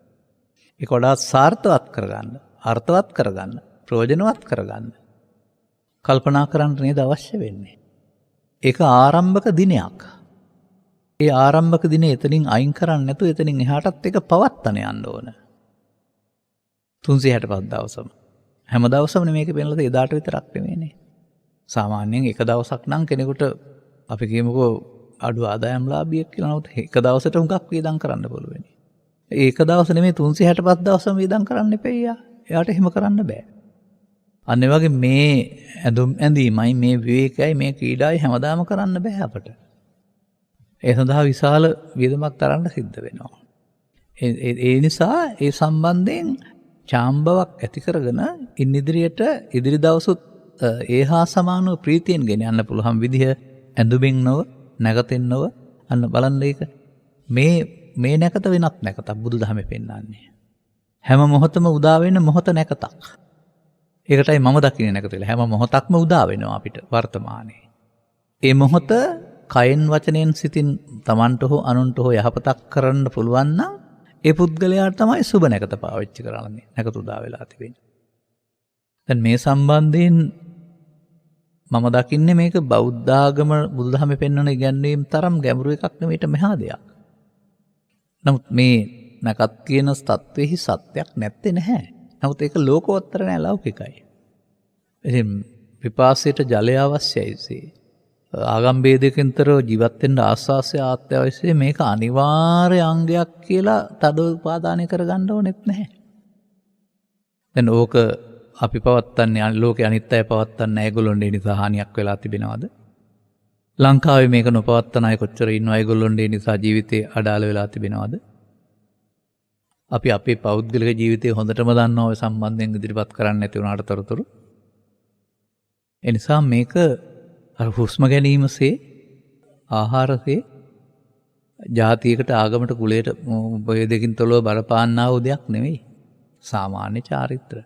ඒක වඩා සාර්ථවත් කරගන්න, අර්ථවත් කරගන්න, ප්‍රයෝජනවත් කරගන්න කල්පනා කරන්න නේද අවශ්‍ය වෙන්නේ. ඒක ආරම්භක දිනයක්. ඒ ආරම්භක දිනේ එතනින් අයින් කරන්න නැතුව එතනින් එහාටත් ඒක පවත්වාගෙන යන්න ඕන. 365 දවසම. හැම දවසම මේක පෙන්නලා එදාට විතරක් නෙමෙයිනේ. සාමාන්‍යයෙන් එක දවසක් නම් කෙනෙකුට අපි කියමුකෝ අඩු ආදායම් ලාභියෙක් කියලා නමුත් එක දවසට උඟක් වියදම් කරන්න පුළුවන්. ඒක දවස නෙමෙයි 365 දවසම වියදම් කරන්න එපෙයියා. එයාට එහෙම කරන්න බෑ. අන්න ඒ වගේ මේ ඇඳුම් ඇඳීමයි මේ විවේකයයි මේ ක්‍රීඩායි හැමදාම කරන්න බෑ අපට. ඒ සඳහා විශාල වියදමක් තරන්න සිද්ධ වෙනවා. ඒ නිසා ඒ සම්බන්ධයෙන් චාම්බාවක් ඇති කරගෙන ඉන් ඉදිරියට ඉදිරි දවසුත් ඒ හා සමානව ප්‍රීතියෙන් ගෙන යන්න පුළුවන් විදිහ ඇඳුමින් නොව නැගතෙන් නොව අන්න බලන්න ඒක මේ මේ නැකත වෙනත් නැකතක් බුදුදහමේ පෙන්වන්නේ. හැම මොහොතම උදා වෙන මොහොත නැකතක්. ඒකටයි මම දකින්නේ නැකත කියලා. හැම මොහොතක්ම උදා වෙනවා අපිට වර්තමානයේ. ඒ මොහොත කයෙන් වචනයෙන් සිතින් Tamanට හෝ අනුන්ට හෝ යහපතක් කරන්න පුළුවන් නම් ඒ පුද්ගලයාට තමයි සුබ නැකත පාවිච්චි කරන්නේ. නැකත උදා වෙලා තිබෙන්නේ. දැන් මේ සම්බන්ධයෙන් මම දකින්නේ මේක බෞද්ධ ආගම බුදුදහමේ පෙන්වන ඉගැන්වීම් තරම් ගැඹුරු එකක් නෙවෙයිට මෙහා දෙයක්. නමුත් මේ නැකත් කියන තත්වෙහි සත්‍යක් නැත්තේ නැහැ. නමුත් ඒක ලෝකෝත්තර නෑ ලෞකිකයි. ඉතින් විපාසයට ජලය අවශ්‍යයිසේ. ආගම් ભેදයකින්තරව ජීවත් වෙන්න ආස්වාසය අත්‍යවශ්‍යයි. මේක අනිවාර්ය අංගයක් කියලා තද උපාදානය කරගන්න ඕනෙත් නැහැ. දැන් ඕක අපි පවත්තන්නේ ලෝකේ අනිත් අය පවත්තන්නේ ඒගොල්ලොන්ට ඒ නිසා හානියක් වෙලා තිබෙනවද? ලංකාවේ මේක නොපවත්තන අය කොච්චර ඉන්නව ඒගොල්ලොන්ට ඒ නිසා ජීවිතේ අඩාල වෙලා තිබෙනවද? අපි අපේ පෞද්ගලික ජීවිතේ හොඳටම දන්නවා ඔය සම්බන්ධයෙන් ඉදිරිපත් කරන්න නැති වුණාට තොරතුරු. ඒ නිසා මේක අර හුස්ම ගැනීමසේ ආහාරසේ ජාතියකට ආගමට කුලයට බෙදකින් තොලව බලපාන්නා වූ දෙයක් නෙවෙයි. සාමාන්‍ය චාරිත්‍ර.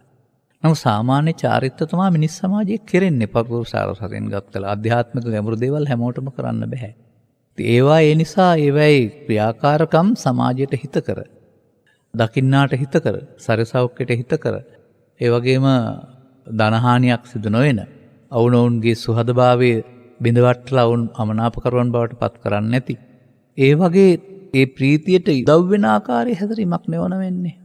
නමුත් සාමාන්‍ය චාරිත්‍ර තමයි මිනිස් සමාජයේ කෙරෙන්නේ පරිපූර්ණසාර සතෙන් ගත් කළ ආධ්‍යාත්මික ගැඹුරු දේවල් හැමෝටම කරන්න බෑ. ඒවා ඒ නිසා ඒවයි ක්‍රියාකාරකම් සමාජයට හිත කර, දකින්නාට හිත කර, සරසෞඛ්‍යයට හිත කර, ඒ වගේම ධනහානියක් සිදු නොවන, අවුනොවුන්ගේ සුහදභාවයේ බිඳවට්ටලා වුන් අමනාපකරුවන් බවට පත් කරන්නේ නැති. ඒ වගේ ඒ ප්‍රීතියට ඉදව් වෙන ආකාරයේ හැදරීමක් නෙවන වෙන්නේ.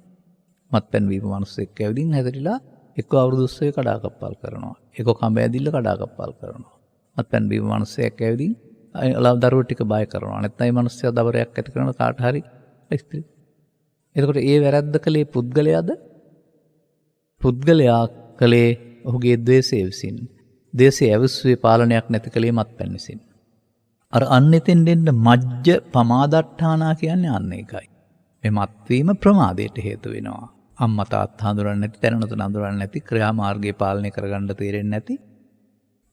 මත්පැන් බීපු මිනිස්සෙක් ඇවිදින් හැදරිලා එක්ක අවුරුදු 30 කඩාකප්පල් කරනවා. එක්ක කඹ ඇදිල්ල කඩාකප්පල් කරනවා. මත්පැන් බීපු මිනිස්සෙක් ඇවිදින් දරුවෝ ටික බය කරනවා. නැත්නම් මේ මිනිස්සයා දබරයක් ඇති කරන කාට හරි ඉස්ත්‍රි. එතකොට ඒ වැරද්ද කලේ පුද්ගලයාද? පුද්ගලයා කලේ ඔහුගේ ද්වේෂය විසින්. ද්වේෂය ඇවිස්සුවේ පාලනයක් නැති කලේ මත්පැන් විසින්. අර අන්නෙතෙන් දෙන්න මජ්ජ පමාදට්ඨානා කියන්නේ අන්න ඒකයි. මේ මත්වීම ප්‍රමාදයට හේතු වෙනවා. අම්මා තාත්තා හඳුරන්නේ නැති, තැනනත හඳුරන්නේ නැති, ක්‍රියාමාර්ගය පාලනය කරගන්න තේරෙන්නේ නැති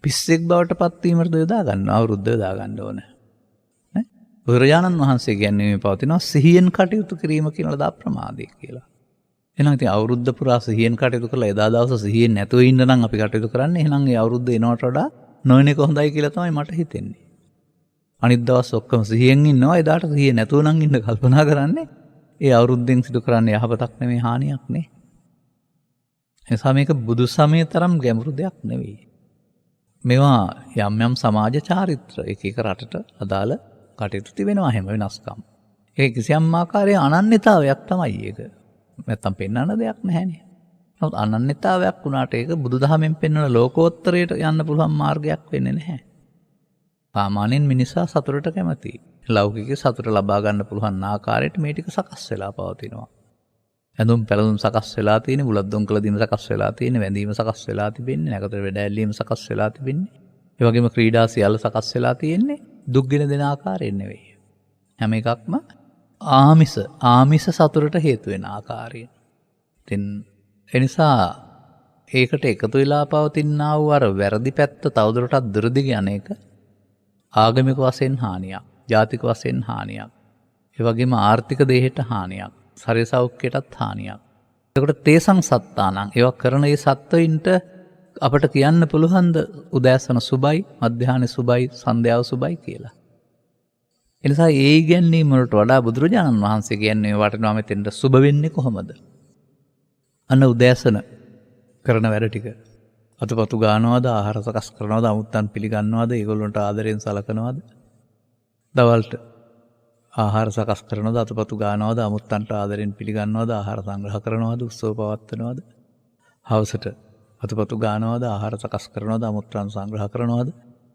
පිස්සෙක් බවට පත් වීමට යොදා ගන්න අවුරුද්ද යොදා ගන්න ඕන. නේ? බුදුරජාණන් වහන්සේ කියන්නේ මේ පවතිනවා සිහියෙන් කටයුතු කිරීම කියනලා දා ප්‍රමාදය කියලා. එහෙනම් ඉතින් අවුරුද්ද පුරා සිහියෙන් කටයුතු කරලා එදා දවස සිහියෙන් නැතුව ඉන්න නම් අපි කටයුතු කරන්නේ. එහෙනම් ඒ අවුරුද්ද එනවට වඩා නොවන එක හොඳයි කියලා තමයි මට හිතෙන්නේ. අනිත් දවස් ඔක්කොම සිහියෙන් ඉන්නවා, එදාට සිහිය නැතුව නම් ඉන්න කල්පනා කරන්නේ. ඒ අවුරුද්දෙන් සිදු කරන්නේ යහපතක් නෙමෙයි, හානියක් නේ. එනිසා මේක බුදු සමය තරම් ගැඹුරු දෙයක් නෙවෙයි. මේවා යම් යම් සමාජ චාරිත්‍ර එක එක රටට අදාළ කටයුතු තිබෙනවා හැම වෙනස්කම්. ඒක කිසියම් ආකාරයේ අනන්‍යතාවයක් තමයි ඒක. නැත්තම් පෙන්වන්න දෙයක් නැහැනේ. නමුත් අනන්‍යතාවයක් වුණාට ඒක බුදුදහමෙන් පෙන්වන ලෝකෝත්තරයට යන්න පුළුවන් මාර්ගයක් වෙන්නේ නැහැ. සාමාන්‍යයෙන් මිනිසා සතුටට කැමතියි. ලෞකික සතුට ලබා ගන්න පුළුවන් ආකාරයට මේ ටික සකස් වෙලා පවතිනවා. ඇඳුම් පැළඳුම් සකස් වෙලා තියෙන්නේ, බුලත් දොංකල දින සකස් වෙලා තියෙන්නේ, වැඳීම සකස් වෙලා තිබෙන්නේ, නැකතර වැඩ ඇල්ලීම සකස් වෙලා තිබෙන්නේ. ඒ වගේම ක්‍රීඩා සියල්ල සකස් වෙලා තියෙන්නේ දුක්ගෙන දෙන ආකාරයෙන් නෙවෙයි. හැම එකක්ම ආමිෂ සතුටට හේතු වෙන ආකාරයෙන්. ඉතින් ඒ නිසා ඒකට එකතු වෙලා පවතිනා වූ අර වැරදි පැත්ත තවදුරටත් දුරදිග යන එක ආගමික වශයෙන් හානියක්, ජාතික වශයෙන් හානියක්, ඒ වගේම ආර්ථික දේහයට හානියක්, ශරීර සෞඛ්‍යයටත් හානියක්. එතකොට තේසං සත්තානං ඒවා කරන ඒ සත්වයින්ට අපට කියන්න පුළුවන්ද උදෑසන සුබයි, මධ්‍යාහ්න සුබයි, සන්ධ්‍යාව සුබයි කියලා. ඒ නිසා ඒ ඉගැන්වීම වලට වඩා බුදුරජාණන් වහන්සේ කියන්නේ වටනවා මෙතෙන්ට සුබ වෙන්නේ කොහොමද? අන්න උදෑසන කරන වැඩ ටික අතපතු ගන්නවද, ආහාර සකස් කරනවද, අමුත්තන් පිළිගන්නවද, ඒගොල්ලන්ට ආදරෙන් සලකනවද? දවල්ට ආහාර සකස් කරනවද, අතපතු ගන්නවද, අමුත්තන්ට ආදරෙන් පිළිගන්නවද, ආහාර සංග්‍රහ කරනවද, උත්සව පවත්වනවද? හවසට අතපතු ගන්නවද, ආහාර සකස් කරනවද, අමුත්තන් සංග්‍රහ කරනවද,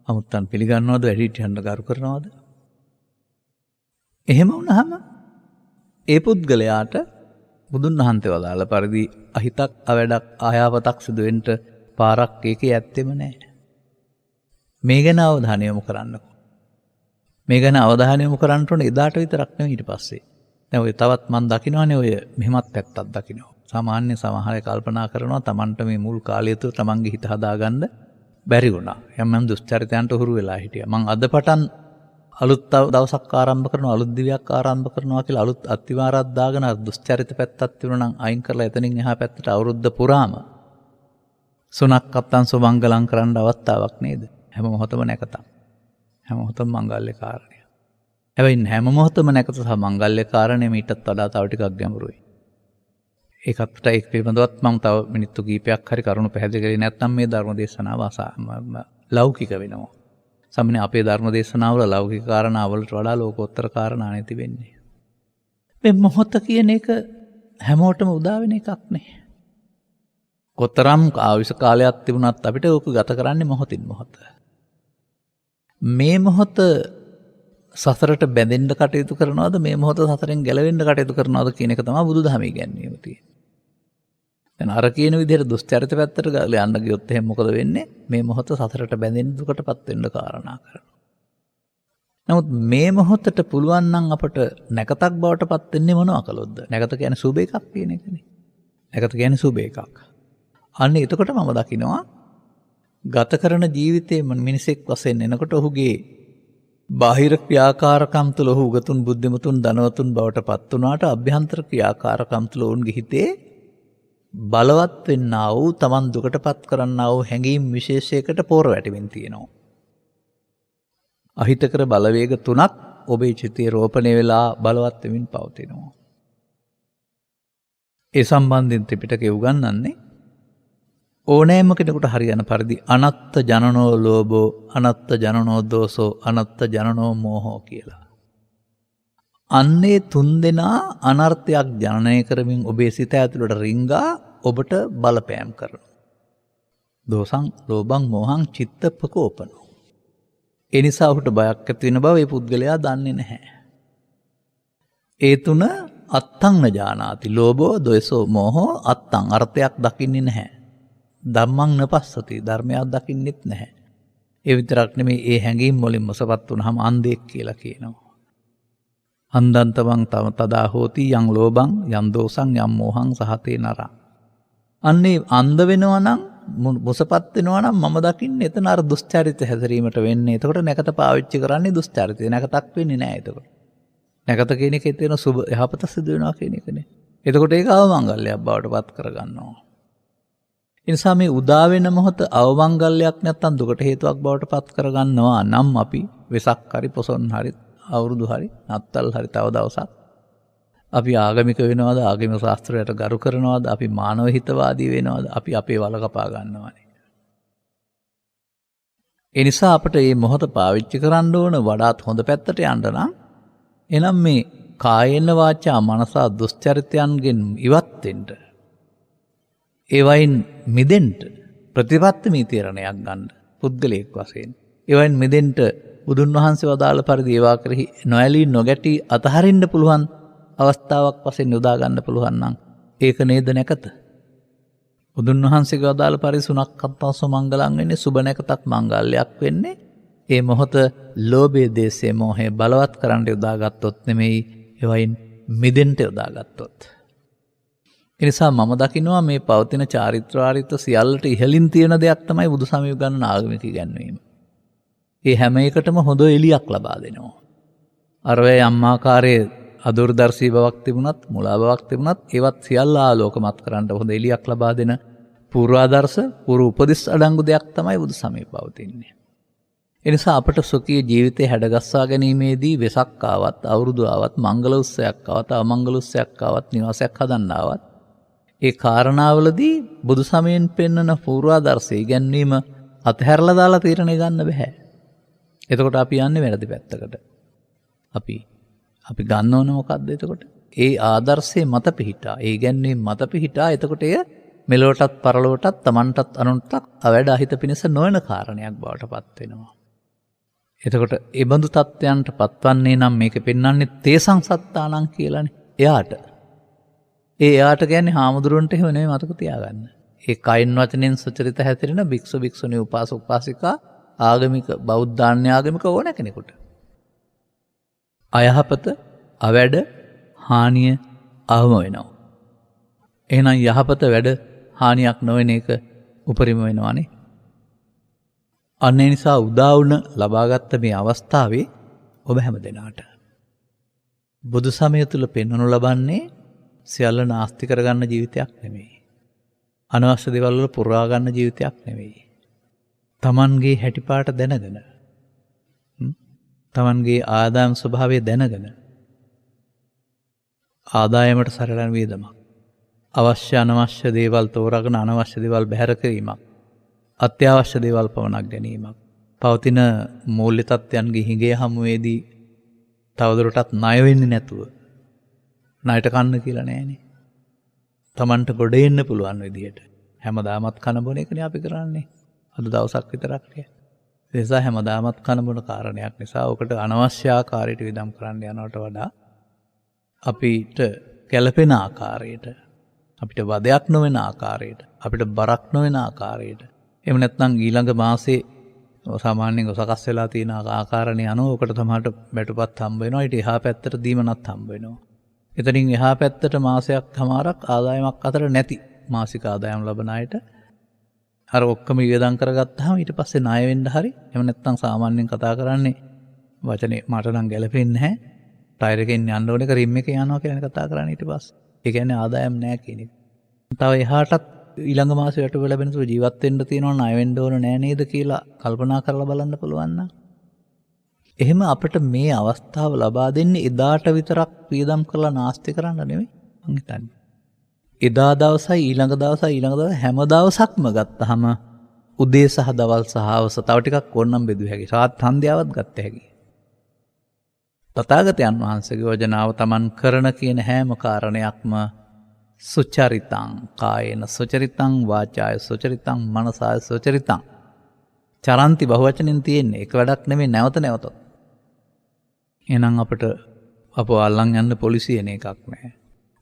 අමුත්තන් පිළිගන්නවද, වැඩිහිටියන්ට ගරු කරනවද? එහෙම වුණාම ඒ පුද්ගලයාට බුදුන් වහන්සේ වදාළ පරිදි අහිතක්, අවැඩක්, ආයාවතක් සිදු වෙන්න පාරක් ඒකේ ඇත්තෙම නැහැ. මේ ගැන අවධානය යොමු කරන්නකෝ. මේ ගැන අවධානය යොමු කරන්න ඕනේ එදාට විතරක් නෙවෙයි ඊට පස්සේ. දැන් ඔය තවත් මම දකින්නවානේ ඔය මෙහෙමත් පැත්තක් දකින්නවා. සාමාන්‍ය සමහර කල්පනා කරනවා Tamanට මේ මුල් කාලය තුළ Tamanගේ හිත හදාගන්න බැරි වුණා. යම් දුස්චරිතයන්ට හුරු වෙලා හිටියා. මං අද පටන් අලුත් දවසක් ආරම්භ කරනවා, අලුත් දිවයක් ආරම්භ කරනවා කියලා අලුත් අත්විවරයක් දාගෙන දුස්චරිත පැත්තක් තිබුණා නම් අයින් කරලා එතනින් එහා පැත්තට අවුරුද්ද පුරාම සුණක් අත්තන් සුමංගලම් කරන්න අවස්ථාවක් නේද? හැම මොහොතම නැකතක්. හැම මොහොතම මංගල්‍ය කාරණය. හැබැයි හැම මොහොතම නැකත සහ මංගල්‍ය කාරණය මීටත් වඩා තව ටිකක් ගැඹුරුයි. ඒකට ඒක පිළිබඳවත් මම තව මිනිත්තු කිහිපයක් හරි කරුණු පැහැදිලි කරේ නැත්නම් මේ ධර්ම දේශනාව ලෞකික වෙනවා. සාමාන්‍ය අපේ ධර්ම දේශනාවල ලෞකික කාරණා වලට වඩා ලෝකෝත්තර කාරණා නැති වෙන්නේ. මේ මොහොත කියන එක හැමෝටම උදා වෙන එකක් නේ. කොතරම් ආයුෂ කාලයක් තිබුණත් අපිට ඕක ගත කරන්නේ මොහොතින් මොහොත. මේ මොහොත සසරට බැඳෙන්න කටයුතු කරනවද, මේ මොහොත සසරෙන් ගැලවෙන්න කටයුතු කරනවද කියන එක තමයි බුදුදහමේ ඉගැන්වීම තියෙන්නේ. දැන් අර කියන විදිහට දුස්චරිත පැත්තට යන්න ගියොත් එහෙනම් මොකද වෙන්නේ? මේ මොහොත සසරට බැඳෙන්න දුකටපත් වෙන්න කාරණා කරනවා. නමුත් මේ මොහොතට පුළුවන් නම් අපට නැකතක් බවට පත් වෙන්නේ මොනවා කළොත්ද? නැකත කියන්නේ සුබ එකක් කියන එකනේ. නැකත කියන්නේ සුබ එකක්. අන්න එතකොට මම දකිනවා ගත කරන ජීවිතයේ මිනිසෙක් වශයෙන් එනකොට ඔහුගේ බාහිර ක්‍රියාකාරකම් තුළ ඔහු උගතුන් බුද්ධිමතුන් ධනවතුන් බවට පත් වුණාට අභ්‍යන්තර ක්‍රියාකාරකම් තුළ ඔවුන්ගේ හිතේ බලවත් වෙන්නා වූ තමන් දුකටපත් කරන්නා වූ හැඟීම් විශේෂයකට පෝර වැටෙමින් තියෙනවා. අහිතකර බලවේග තුනක් ඔබේ චිතේ රෝපණය වෙලා බලවත් වෙමින් පවතිනවා. ඒ සම්බන්ධයෙන් ත්‍රිපිටකය උගන්වන්නේ ඕනෑම කෙනෙකුට හරියන පරිදි අනත්ත ජනනෝ ලෝභෝ, අනත්ත ජනනෝ දෝසෝ, අනත්ත ජනනෝ මෝහෝ කියලා. අන්නේ තුන්දෙනා අනර්ථයක් ජනනය කරමින් ඔබේ සිත ඇතුළට රිංගා ඔබට බලපෑම් කරනවා. දෝසං ලෝභං මෝහං චිත්ත ප්‍රකෝපනෝ. ඒ නිසා ඔහුට බයක් ඇති වෙන බව ඒ පුද්ගලයා දන්නේ නැහැ. ඒ තුන අත්තං නජානාති. ලෝභෝ දෝසෝ මෝහෝ අත්තං අර්ථයක් දකින්නේ නැහැ. ධම්මං නපස්සති ධර්මයක් දකින්නෙත් නැහැ. ඒ විතරක් නෙමෙයි ඒ හැඟීම් වලින් මොසපත් වුනහම අන්ධෙක් කියලා කියනවා. අන්දන්තවං තම තදා හෝති යං ලෝභං යං දෝසං යං මෝහං සහතේ නරං. අන්නේ අන්ධ වෙනවා නම් මොසපත් වෙනවා නම් මම දකින්නේ එතන අර දුස්චරිත හැදරීමට වෙන්නේ. එතකොට නැකත පාවිච්චි කරන්නේ දුස්චරිතය. නැකතක් වෙන්නේ නැහැ එතකොට. නැකත කියන එකේ තියෙන සුබ යහපත සිදු වෙනවා කියන එකනේ. එතකොට ඒක අවමංගල්‍යයක් බවට පත් කරගන්නවා. එනිසා මේ උදා වෙන මොහොත අවමංගල්‍යයක් නැත්තම් දුකට හේතුවක් බවට පත් කරගන්නවා නම් අපි වෙසක් හරි පොසොන් හරි අවුරුදු හරි නත්තල් හරි තව දවසක් අපි ආගමික වෙනවද, ආගමික ශාස්ත්‍රයට ගරු කරනවද, අපි මානව හිතවාදී වෙනවද, අපි අපේ වල කපා ගන්නවනේ. ඒ නිසා අපිට මේ මොහොත පාවිච්චි කරන්න ඕන වඩාත් හොඳ පැත්තට යන්න නම් එනම් මේ කායේන වාචා මනසා දුස්චරිතයන්ගෙන් ඉවත් වෙන්න, ඒවයින් මිදෙන්න ප්‍රතිපත්තිමී තීරණයක් ගන්න පුද්ගලයෙක් වශයෙන්. ඒවයින් මිදෙන්න බුදුන් වහන්සේ වදාළ පරිදි ඒවා කෙරෙහි නොඇලී නොගැටී අතහරින්න පුළුවන් අවස්ථාවක් වශයෙන් යොදා ගන්න පුළුවන් නම් ඒක නේද නැකත. බුදුන් වහන්සේගේ වදාළ පරිදි සුණක්කත්තං සුමංගලං වෙන්නේ සුබ නැකතක් මංගල්‍යයක් වෙන්නේ. ඒ මොහොත ලෝභයේ දේශයේ මොහේ බලවත් කරන්න යොදාගත්තොත් නෙමෙයි, ඒවයින් මිදෙන්න යොදාගත්තොත්. එනිසා මම දකිනවා මේ පවතින චාරිත්‍රාරිත්‍ර සියල්ලට ඉහළින් තියෙන දෙයක් තමයි බුදුසමය ගන්න ආගමික ඉගැන්වීම. ඒ හැම එකටම හොඳ එළියක් ලබා දෙනවා. අර වේ අම්මාකාරයේ අදූරදර්ශී බවක් තිබුණත්, මුලා බවක් තිබුණත් ඒවත් සියල්ල ආලෝකමත් කරන්න හොඳ එළියක් ලබා දෙන පූර්වාදර්ශ, පූර්ව උපදෙස් අඩංගු දෙයක් තමයි බුදුසමය පවතින්නේ. එනිසා අපට සොකී ජීවිතේ හැඩගස්වා ගැනීමේදී වෙසක් ආවත්, අවුරුදු ආවත්, මංගල උත්සවයක් ආවත්, අමංගල උත්සවයක් ආවත්, නිවාසයක් හදන්න ආවත් ඒ කාරණාවලදී බුදු සමයෙන් පෙන්වන පූර්වාදර්ශය ඉගැන්වීම අතහැරලා දාලා තීරණය ගන්න බෑ. එතකොට අපි යන්නේ වැරදි පැත්තකට. අපි ගන්න ඕන මොකද්ද එතකොට? ඒ ආදර්ශයේ මත පිහිටා, ඒ ඉගැන්වීම මත පිහිටා. එතකොට එය මෙලොවටත් පරලොවටත් තමන්ටත් අනුන්ටත් අවැඩ අහිත පිණිස නොවන කාරණයක් බවට පත් වෙනවා. එතකොට ඒ බඳු තත්ත්වයන්ට පත්වන්නේ නම් මේක පෙන්වන්නේ තේසං සත්තානං කියලානේ. එයාට කියන්නේ හාමුදුරුවන්ට එහෙම නෙමෙයි, මතක තියාගන්න. ඒ කයින් වචනෙන් සුචරිත හැතිරෙන භික්ෂු භික්ෂුණී උපාසක උපාසිකා ආගමික බෞද්ධාන්‍ය ආගමික ඕන කෙනෙකුට අයහපත, අවැඩ, හානිය අවම වෙනවා. එහෙනම් යහපත, වැඩ, හානියක් නොවන එක උපරිම වෙනවානේ. අන්න ඒ නිසා උදා වුණ ලබාගත් මේ අවස්ථාවේ ඔබ හැම දෙනාට. බුදු සමය තුළ පෙන්වනු ලබන්නේ සියල්ල නාස්ති කරගන්න ජීවිතයක් නෙමෙයි. අනවශ්‍ය දේවල් වල පුරා ගන්න ජීවිතයක් නෙමෙයි. තමන්ගේ හැටිපාට දැනගෙන, තමන්ගේ ආදායම් ස්වභාවය දැනගෙන ආදායමට සරලන වේදමක්, අවශ්‍ය අනවශ්‍ය දේවල් තෝරාගෙන අනවශ්‍ය දේවල් බැහැර කිරීමක්, අත්‍යවශ්‍ය දේවල් පවණක් ගැනීමක්, පවතින මූල්‍ය තත්ත්වයන්ගේ හිඟේ හමුවේදී තවදුරටත් ණය වෙන්නේ නැතුව, ණයට කන්න කියලා නෑනේ. තමන්ට ගොඩ එන්න පුළුවන් විදියට හැමදාමත් කන බොන එකනේ අපි කරන්නේ. අද දවසක් විතරක් නේ. ඒ නිසා හැමදාමත් කන බොන කාරණයක් නිසා ඔකට අනවශ්‍ය ආකාරයට විදම් කරන්න යනවට වඩා අපිට ගැළපෙන ආකාරයට, අපිට වදයක් නොවන ආකාරයට, අපිට බරක් නොවන ආකාරයට, එහෙම නැත්නම් ඊළඟ මාසේ සාමාන්‍යයෙන් සකස් වෙලා තියෙන ආකාරණේ අනුව ඔකට තමයි බැටුපත් හම්බ වෙනවා. ඊට එහා පැත්තට දීමනත් හම්බ වෙනවා. එතනින් එහා පැත්තට මාසයක් හමාරක් ආදායමක් අතර නැති මාසික ආදායම් ලබන අයට අර ඔක්කොම වියදම් කරගත්තාම ඊට පස්සේ ණය වෙන්න හරි, එහෙම නැත්නම් සාමාන්‍යයෙන් කතා කරන්නේ වචනේ මට නම් ගැලපෙන්නේ නැහැ, ටයර් එකෙන් යන්න ඕනේ රිම් එකේ යනවා කියලා කතා කරන්නේ ඊට පස්සේ. ඒ කියන්නේ ආදායම් නැහැ කියන එක. තව එහාටත් ඊළඟ මාසේ වැටුප ලැබෙන තුරු ජීවත් වෙන්න තියෙනවා, ණය වෙන්න ඕන නෑ නේද කියලා කල්පනා කරලා බලන්න පුළුවන් නම්, එහෙම අපිට මේ අවස්ථාව ලබා දෙන්නේ එදාට විතරක් වියදම් කරලා නාස්ති කරන්න නෙමෙයි මං හිතන්නේ. එදා දවසයි ඊළඟ දවසයි ඊළඟ දවස් හැම දවසක්ම ගත්තාම උදේ සහ දවල් සහ හවස තව ටිකක් ඕනනම් බෙදුව හැකි. රාත් හන්දියාවත් ගත්ත හැකි. තථාගතයන් වහන්සේගේ වචනාව Taman කරන කියන හැම කාරණයක්ම සුචරිතං කායේන සුචරිතං වාචාය සුචරිතං මනසාය සුචරිතං චරන්ති බහුවචනෙන් තියෙන්නේ. එක වැඩක් නෙමෙයි, නැවත නැවතත්. එහෙනම් අපිට අපව අල්ලන් යන්න පොලිසිය එන එකක් නැහැ.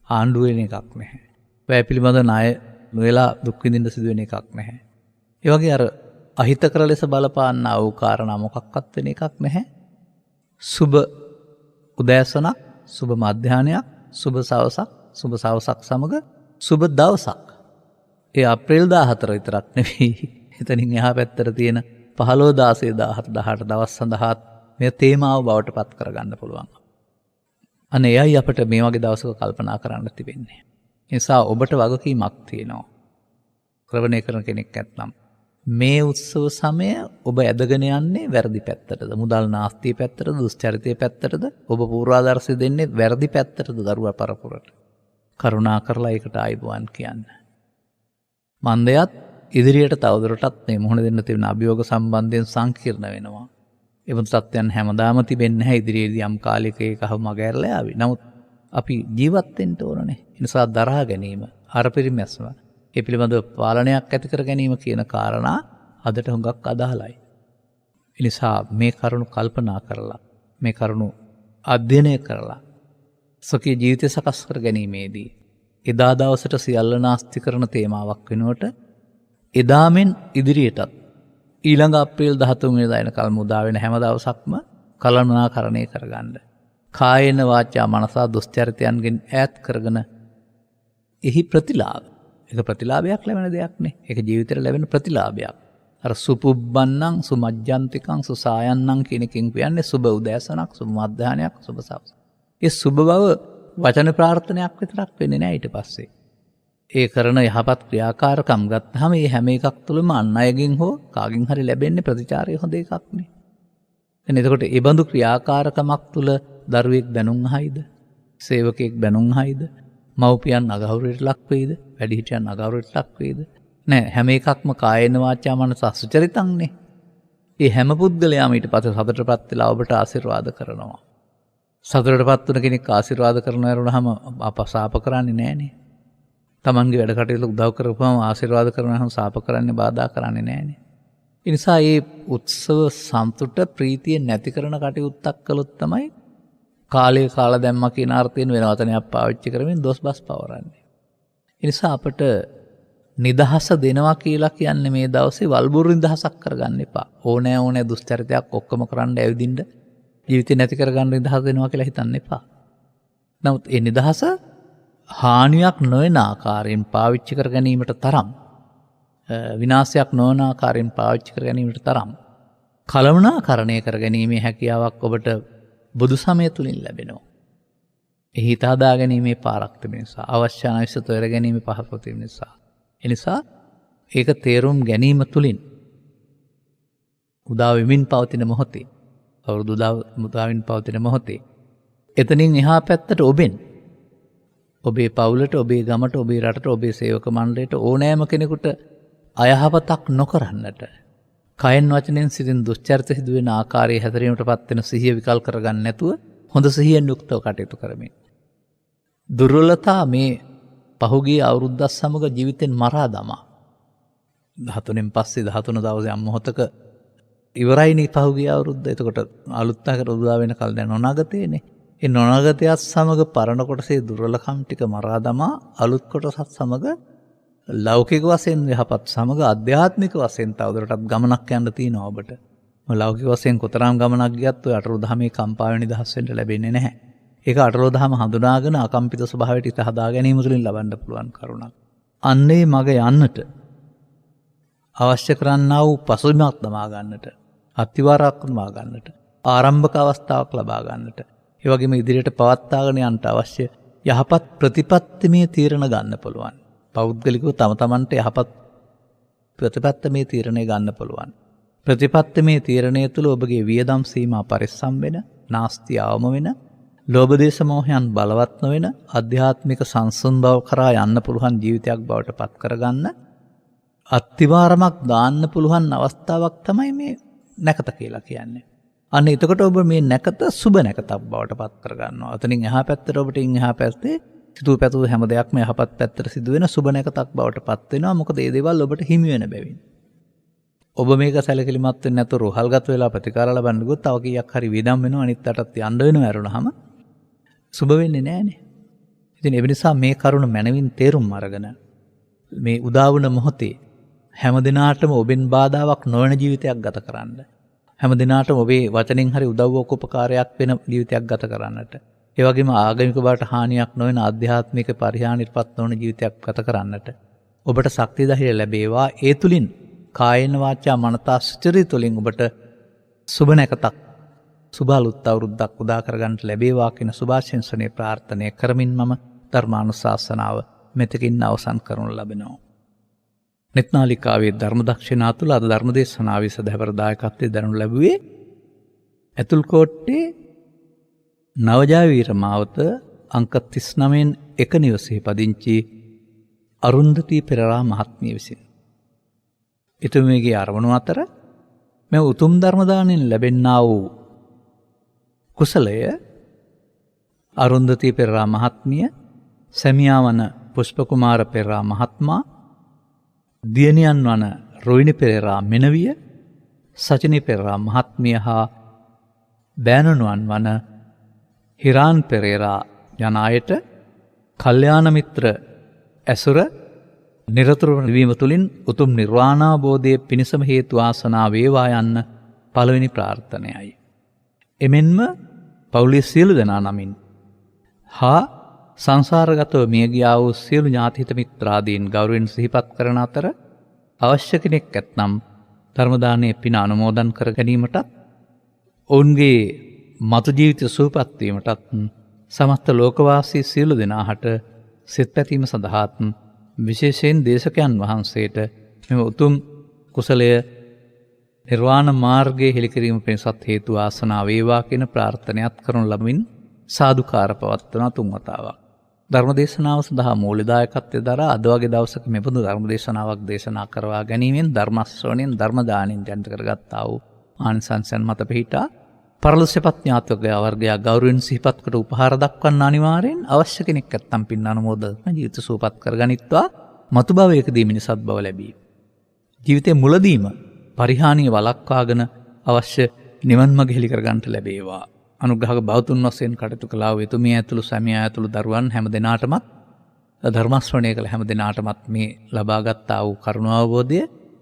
ආණ්ඩුව එන එකක් නැහැ. වැය පිළිබඳ ණය නොවලා දුක් විඳින්න සිදු වෙන එකක් නැහැ. ඒ වගේ අර අහිතකර ලෙස බලපාන ආ කාරණා මොකක්වත් වෙන එකක් නැහැ. සුබ උදෑසනක්, සුබ මධ්‍යාහනයක්, සුබ සවසක්, සුබ සවසක් සමග සුබ දවසක්. ඒ අප්‍රේල් 14 විතරක් නෙවෙයි. එතනින් එහා පැත්තට තියෙන 15 16 17 18 දවස් සඳහා මේ තේමාව බවට පත් කරගන්න පුළුවන්. අනේ එයයි අපිට මේ වගේ දවසක කල්පනා කරන්න තිබෙන්නේ. ඒ නිසා ඔබට වගකීමක් තියෙනවා. ශ්‍රවණය කරන කෙනෙක් නැත්නම් මේ උත්සව සමය ඔබ ඇදගෙන යන්නේ වැරදි පැත්තටද? මුදල් නාස්තිය පැත්තටද? දුස්චරිතය පැත්තටද? ඔබ පූර්වාදර්ශය දෙන්නේ වැරදි පැත්තටද දරුවා පරපුරට? කරුණා කරලා ඒකට ආයිබුවන් කියන්න. මන්දයත් ඉදිරියට තවදුරටත් මේ මුහුණ දෙන්න තියෙන අභියෝග සම්බන්ධයෙන් සංකීර්ණ වෙනවා. එවන සත්‍යයන් හැමදාම තිබෙන්නේ නැහැ. ඉදිරියේදී යම් කාලයක ඒකව මගහැරලා ආවි. නමුත් අපි ජීවත් වෙන්න ඕනනේ. ඒ නිසා දරා ගැනීම, අරපරිමැස්ම, ඒ පිළිබඳව පාලනයක් ඇති කර ගැනීම කියන කාරණා අදට හුඟක් අදාළයි. ඒ නිසා මේ කරුණු කල්පනා කරලා, මේ කරුණු අධ්‍යයනය කරලා සොකී ජීවිතය සකස් කර ගැනීමේදී එදා දවසට සියල්ල නාස්ති කරන තේමාවක් වෙනුවට එදාමෙන් ඉදිරියටත් ඊළඟ අප්‍රේල් 13 වෙනිදා එනකල් මුදා වෙන හැම දවසක්ම කළමනාකරණය කරගන්න. කායේන වාචා මනසා දුස්චරිතයන්ගෙන් ඈත් කරගෙන එහි ප්‍රතිලාභ. ඒක ප්‍රතිලාභයක් ලැබෙන දෙයක් නේ. ඒක ජීවිතේට ලැබෙන ප්‍රතිලාභයක්. අර සුපුබ්බන්නං සුමජ්ජන්තිකං සුසායන්නං කියන එකෙන් කියන්නේ සුබ උදෑසනක්, සුබ මධ්‍යාහනයක්, සුබ සවස. ඒ සුබ බව වචන ප්‍රාර්ථනයක් විතරක් වෙන්නේ නැහැ ඊට පස්සේ. ඒ කරන යහපත් ක්‍රියාකාරකම් ගත්තාම මේ හැම එකක් තුළම අන් අයගෙන් හෝ කාගෙන් හරි ලැබෙන්නේ ප්‍රතිචාරය හොඳ එකක් නේ. දැන් එතකොට ඒ බඳු ක්‍රියාකාරකමක් තුළ දරුවෙක් බැනුම් අහයිද? සේවකයෙක් බැනුම් අහයිද? මව්පියන් අගෞරවයට ලක් වෙයිද? වැඩිහිටියන් අගෞරවයට ලක් වෙයිද? නෑ, හැම එකක්ම කායේන වාචා මනස සුචරිතංනේ. ඒ හැම පුද්ගලයාම ඊට පස්සේ සතුටටපත් වෙලා ඔබට ආශිර්වාද කරනවා. සතුටටපත් වෙන කෙනෙක් ආශිර්වාද කරනවා වරුණාම අපසාප කරන්නේ නෑනේ. තමන්ගේ වැඩ කටයුතු උදව් කරපුවම ආශිර්වාද කරනවා නම් සාප කරන්නේ බාධා කරන්නේ නෑනේ. ඒ නිසා මේ උත්සව සන්තුට ප්‍රීතිය නැති කරන කටයුත්තක් කළොත් තමයි කාලය කාලා දැම්මා කියන අර්ථයෙන් වෙන වචනයක් පාවිච්චි කරමින් දොස්බස් පවරන්නේ. ඒ නිසා අපට නිදහස දෙනවා කියලා කියන්නේ මේ දවසේ වල්බුරු නිදහසක් කරගන්න එපා. ඕනෑ දුස්චරිතයක් ඔක්කොම කරන්න ඇවිදින්න ජීවිතේ නැති කරගන්න නිදහස දෙනවා කියලා හිතන්න එපා. නමුත් ඒ නිදහස හානියක් නොවන ආකාරයෙන් පාවිච්චි කර ගැනීමට තරම්, විනාශයක් නොවන ආකාරයෙන් පාවිච්චි කර ගැනීමට තරම් කළමනාකරණය කර ගැනීමේ හැකියාවක් ඔබට බුදු සමය තුලින් ලැබෙනවා. ඒ හිත හදා ගැනීමේ පාරක් තිබෙන නිසා, අවශ්‍ය අනවශ්‍ය තොර ගැනීමේ පහසුව තිබෙන නිසා. ඒ නිසා ඒක තේරුම් ගැනීම තුලින් උදා වෙමින් පවතින මොහොතේ, අවුරුදු උදාවින් පවතින මොහොතේ එතනින් එහා පැත්තට ඔබේ පවුලට, ඔබේ ගමට, ඔබේ රටට, ඔබේ සේවක මණ්ඩලයට ඕනෑම කෙනෙකුට අයහපතක් නොකරන්නට, කයෙන් වචනෙන් සිතින් දුස්චරිත සිදුවෙන ආකාරයේ හැදරීමටපත් වෙන සිහිය විකල් කරගන්න නැතුව හොඳ සිහියෙන් යුක්තව කටයුතු කරමින් දුර්වලතා මේ පහුගිය අවුරුද්දත් සමග ජීවිතෙන් මරා දමා 13න් පස්සේ 13 දවසේ මොහොතක ඉවරයිනේ පහුගිය අවුරුද්ද. එතකොට අලුත් අකට උදා වෙන කල් දැන් නොනගතේනේ. ඒ නොනගතයත් සමග පරණ කොටසේ දුර්වලකම් ටික මරා දමා අලුත් කොටසත් සමග ලෞකික වශයෙන් යහපත් සමග ආධ්‍යාත්මික වශයෙන් තවදුරටත් ගමනක් යන්න තියෙනවා ඔබට. ලෞකික වශයෙන් කොතරම් ගමනක් ගියත් ඔය අටලෝ දහමේ කම්පාවෙ නිදහස් වෙන්න ලැබෙන්නේ නැහැ. ඒක අටලෝ දහම හඳුනාගෙන අකම්පිත ස්වභාවයට ඉත හදා ගැනීම තුළින් ලබන්න පුළුවන් කරුණක්. අන්නේ මග යන්නට අවශ්‍ය කරන්නා වූ පසුබිමක් දමා ගන්නට, අත්විවරයක් දමා ගන්නට, ආරම්භක අවස්ථාවක් ලබා ගන්නට, ඒ වගේම ඉදිරියට පවත්වාගෙන යන්න අවශ්‍ය යහපත් ප්‍රතිපත්තිමය තීරණ ගන්න පුළුවන්. පෞද්ගලිකව තම තමන්ට යහපත් ප්‍රතිපත්තිමය තීරණය ගන්න පුළුවන්. ප්‍රතිපත්තිමය තීරණය තුළ ඔබගේ වියදම් සීමා පරිස්සම් වෙන, නාස්ති අවම වෙන, ලෝභ දේශ මොහයන් බලවත් නොවන, ආධ්‍යාත්මික සංසුන් බව කරා යන්න පුළුවන් ජීවිතයක් බවට පත් කරගන්න අත්තිවාරමක් දාන්න පුළුවන් අවස්ථාවක් තමයි මේ නැකත කියලා කියන්නේ. අන්න එතකොට ඔබ මේ නැකත සුබ නැකතක් බවට පත් කරගන්නවා. අතනින් එහා පැත්තට ඔබට එහා පැත්තේ සිතූ පැතූ හැම දෙයක්ම යහපත් පැත්තට සිදුවෙන සුබ නැකතක් බවට පත් වෙනවා. මොකද ඒ දේවල් ඔබට හිමි වෙන බැවින්. ඔබ මේක සැලකිලිමත් වෙන්නේ නැතුව රෝහල්ගත වෙලා ප්‍රතිකාර ලබන්න ගියොත් තව කීයක් හරි වේදම් වෙනවා, අනිත් අතට යන්න වෙනවා ඇරුණාම සුබ වෙන්නේ නැහනේ. ඉතින් ඒ නිසා මේ කරුණ මනවින් තේරුම් අරගෙන මේ උදා වුණ මොහොතේ හැම දිනාටම ඔබෙන් බාධාවක් නොවන ජීවිතයක් ගත කරන්න. හැම දිනාටම ඔබේ වචනෙන් හරි උදව්වක් උපකාරයක් වෙන ජීවිතයක් ගත කරන්නට. ඒ වගේම ආගමික බවට හානියක් නොවන, ආධ්‍යාත්මික පරිහානියටපත් නොවන ජීවිතයක් ගත කරන්නට ඔබට ශක්තිය ධෛර්යය ලැබේවා. ඒ තුලින් කායන වාචා මනතා සුචරිත තුලින් ඔබට සුබ නැකතක්, සුබ අලුත් අවුරුද්දක් උදා කරගන්නට ලැබේවා කියන සුභාශිංසනයේ ප්‍රාර්ථනා කරමින් මම ධර්මානුශාසනාව මෙතකින් අවසන් කරනු ලබනවා. නෙත්නාලිකාවේ ධර්ම දක්ෂිනා තුළ අද ධර්ම දේශනාවේ සදහවර දායකත්වයේ දරනු ලැබුවේ ඇතුල්කෝට්ටේ නවජාවීර මාවත අංක 39න් 1 නිවසේ පදිංචි අරුන්දති පෙරරා මහත්මිය විසින්. එතුමියගේ අරමුණු අතර මේ උතුම් ධර්ම දාණයෙන් ලැබෙන්නා වූ කුසලය අරුන්දති පෙරරා මහත්මිය, සැමියා වන පුෂ්පකුමාර පෙරරා මහත්මයා, දියණියන් වන රොයිනි පෙරේරා මෙනවිය, සචිනි පෙරේරා මහත්මිය හා බෑණනුවන් වන හිරාන් පෙරේරා යන අයට කල්යාණ මිත්‍ර ඇසුර නිරතුරුව ලැබීම තුළින් උතුම් නිර්වාණාබෝධයේ පිණසම හේතු ආසනා වේවා යන්න පළවෙනි ප්‍රාර්ථනයයි. එමෙන්ම පවුලේ සියලු දෙනා නමින් හා සංසාරගතව මිය ගියා වූ සියලු ඥාතිහිත මිත්‍රාදීන් ගෞරවයෙන් සිහිපත් කරන අතර අවශ්‍ය කෙනෙක් ඇතනම් ධර්ම දානයේ පින අනුමෝදන් කර ගැනීමටත් ඔවුන්ගේ මතු ජීවිත සුවපත් වීමටත් සමස්ත ලෝකවාසී සියලු දෙනාට සිත පැතීම සඳහාත් විශේෂයෙන් දේශකයන් වහන්සේට මෙම උතුම් කුසලය නිර්වාණ මාර්ගයේ හෙළිකිරීම පිණිසත් හේතු ආසනා වේවා කියන ප්‍රාර්ථනාවක් කරනු ලබමින් සාදුකාර පවත්වන තුන් වතාවක් ධර්මදේශනාව සඳහා මූලිකදායකත්වයේ දරා අද වගේ දවසක මෙබඳු ධර්මදේශනාවක් දේශනා කරවා ගැනීමෙන් ධර්ම ශ්‍රවණයෙන් ධර්ම දානෙන් ජනිත කරගත්තා වූ ආනිසංසයන් මත පිහිටා පරලොස්පත් ඥාතික වර්ගයා ගෞරවයෙන් සිහිපත් කොට උපහාර දක්වන්න අනිවාර්යෙන් අවශ්‍ය කෙනෙක් නැත්තම් පින් අනුමෝදන ජීවිත සූපත් කරගනිත්වා මතු භවයකදී මිනිසත් බව ලැබී ජීවිතේ මුලදීම පරිහානිය වළක්වාගෙන අවශ්‍ය නිවන් මඟ හෙළි කරගන්නට ලැබේවා. අනුග්‍රහක බෞතුන් වශයෙන් කටයුතු කළා වූ එතුමිය ඇතුළු සැමියා ඇතුළු දරුවන් හැම දෙනාටමත් ධර්ම ශ්‍රවණය කළ හැම දෙනාටමත් මේ ලබාගත් ආ වූ කරුණ අවබෝධය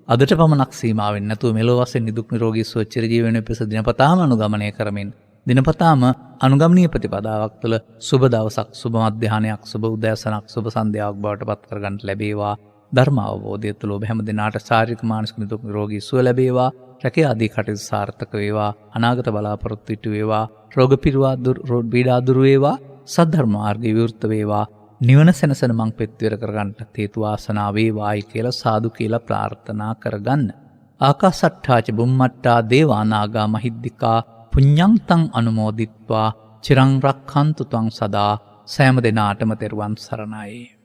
අදට පමණක් සීමා වෙන්නේ නැතුව මෙලොව වශයෙන් නිදුක් නිරෝගී සුව චිර ජීවනයේ පිස දිනපතාම අනුගමනය කරමින් දිනපතාම අනුගමනීය ප්‍රතිපදාවක් තුළ සුබ දවසක්, සුබ මධ්‍යහනයක්, සුබ උදෑසනක්, සුබ සන්ධ්‍යාවක් බවට පත් කරගන්නට ලැබේවා. ධර්ම අවබෝධය තුළ ඔබ හැම දිනාට ශාරීරික මානසික නිදුක් නිරෝගී සුව ලැබේවා. රැකිය ආදී කටයුතු සාර්ථක වේවා. අනාගත බලාපොරොත්තු ඉටු වේවා. රෝග පිරුවා පීඩා දුරු වේවා. සද්ධර්ම මාර්ගය විවෘත වේවා. නිවන සැනසෙන මං පෙත්විර කරගන්නට හේතු වාසනා වේවායි කියලා සාදු කියලා ප්‍රාර්ථනා කරගන්න. ආකාසට්ඨාච බුම්මට්ටා දේවා නාග මහිද්దికා පුඤ්ඤන්තං අනුමෝදිත්වා චිරං රක්ඛන්තු ත්වං සදා. සෑම දිනාටම තෙරුවන් සරණයි.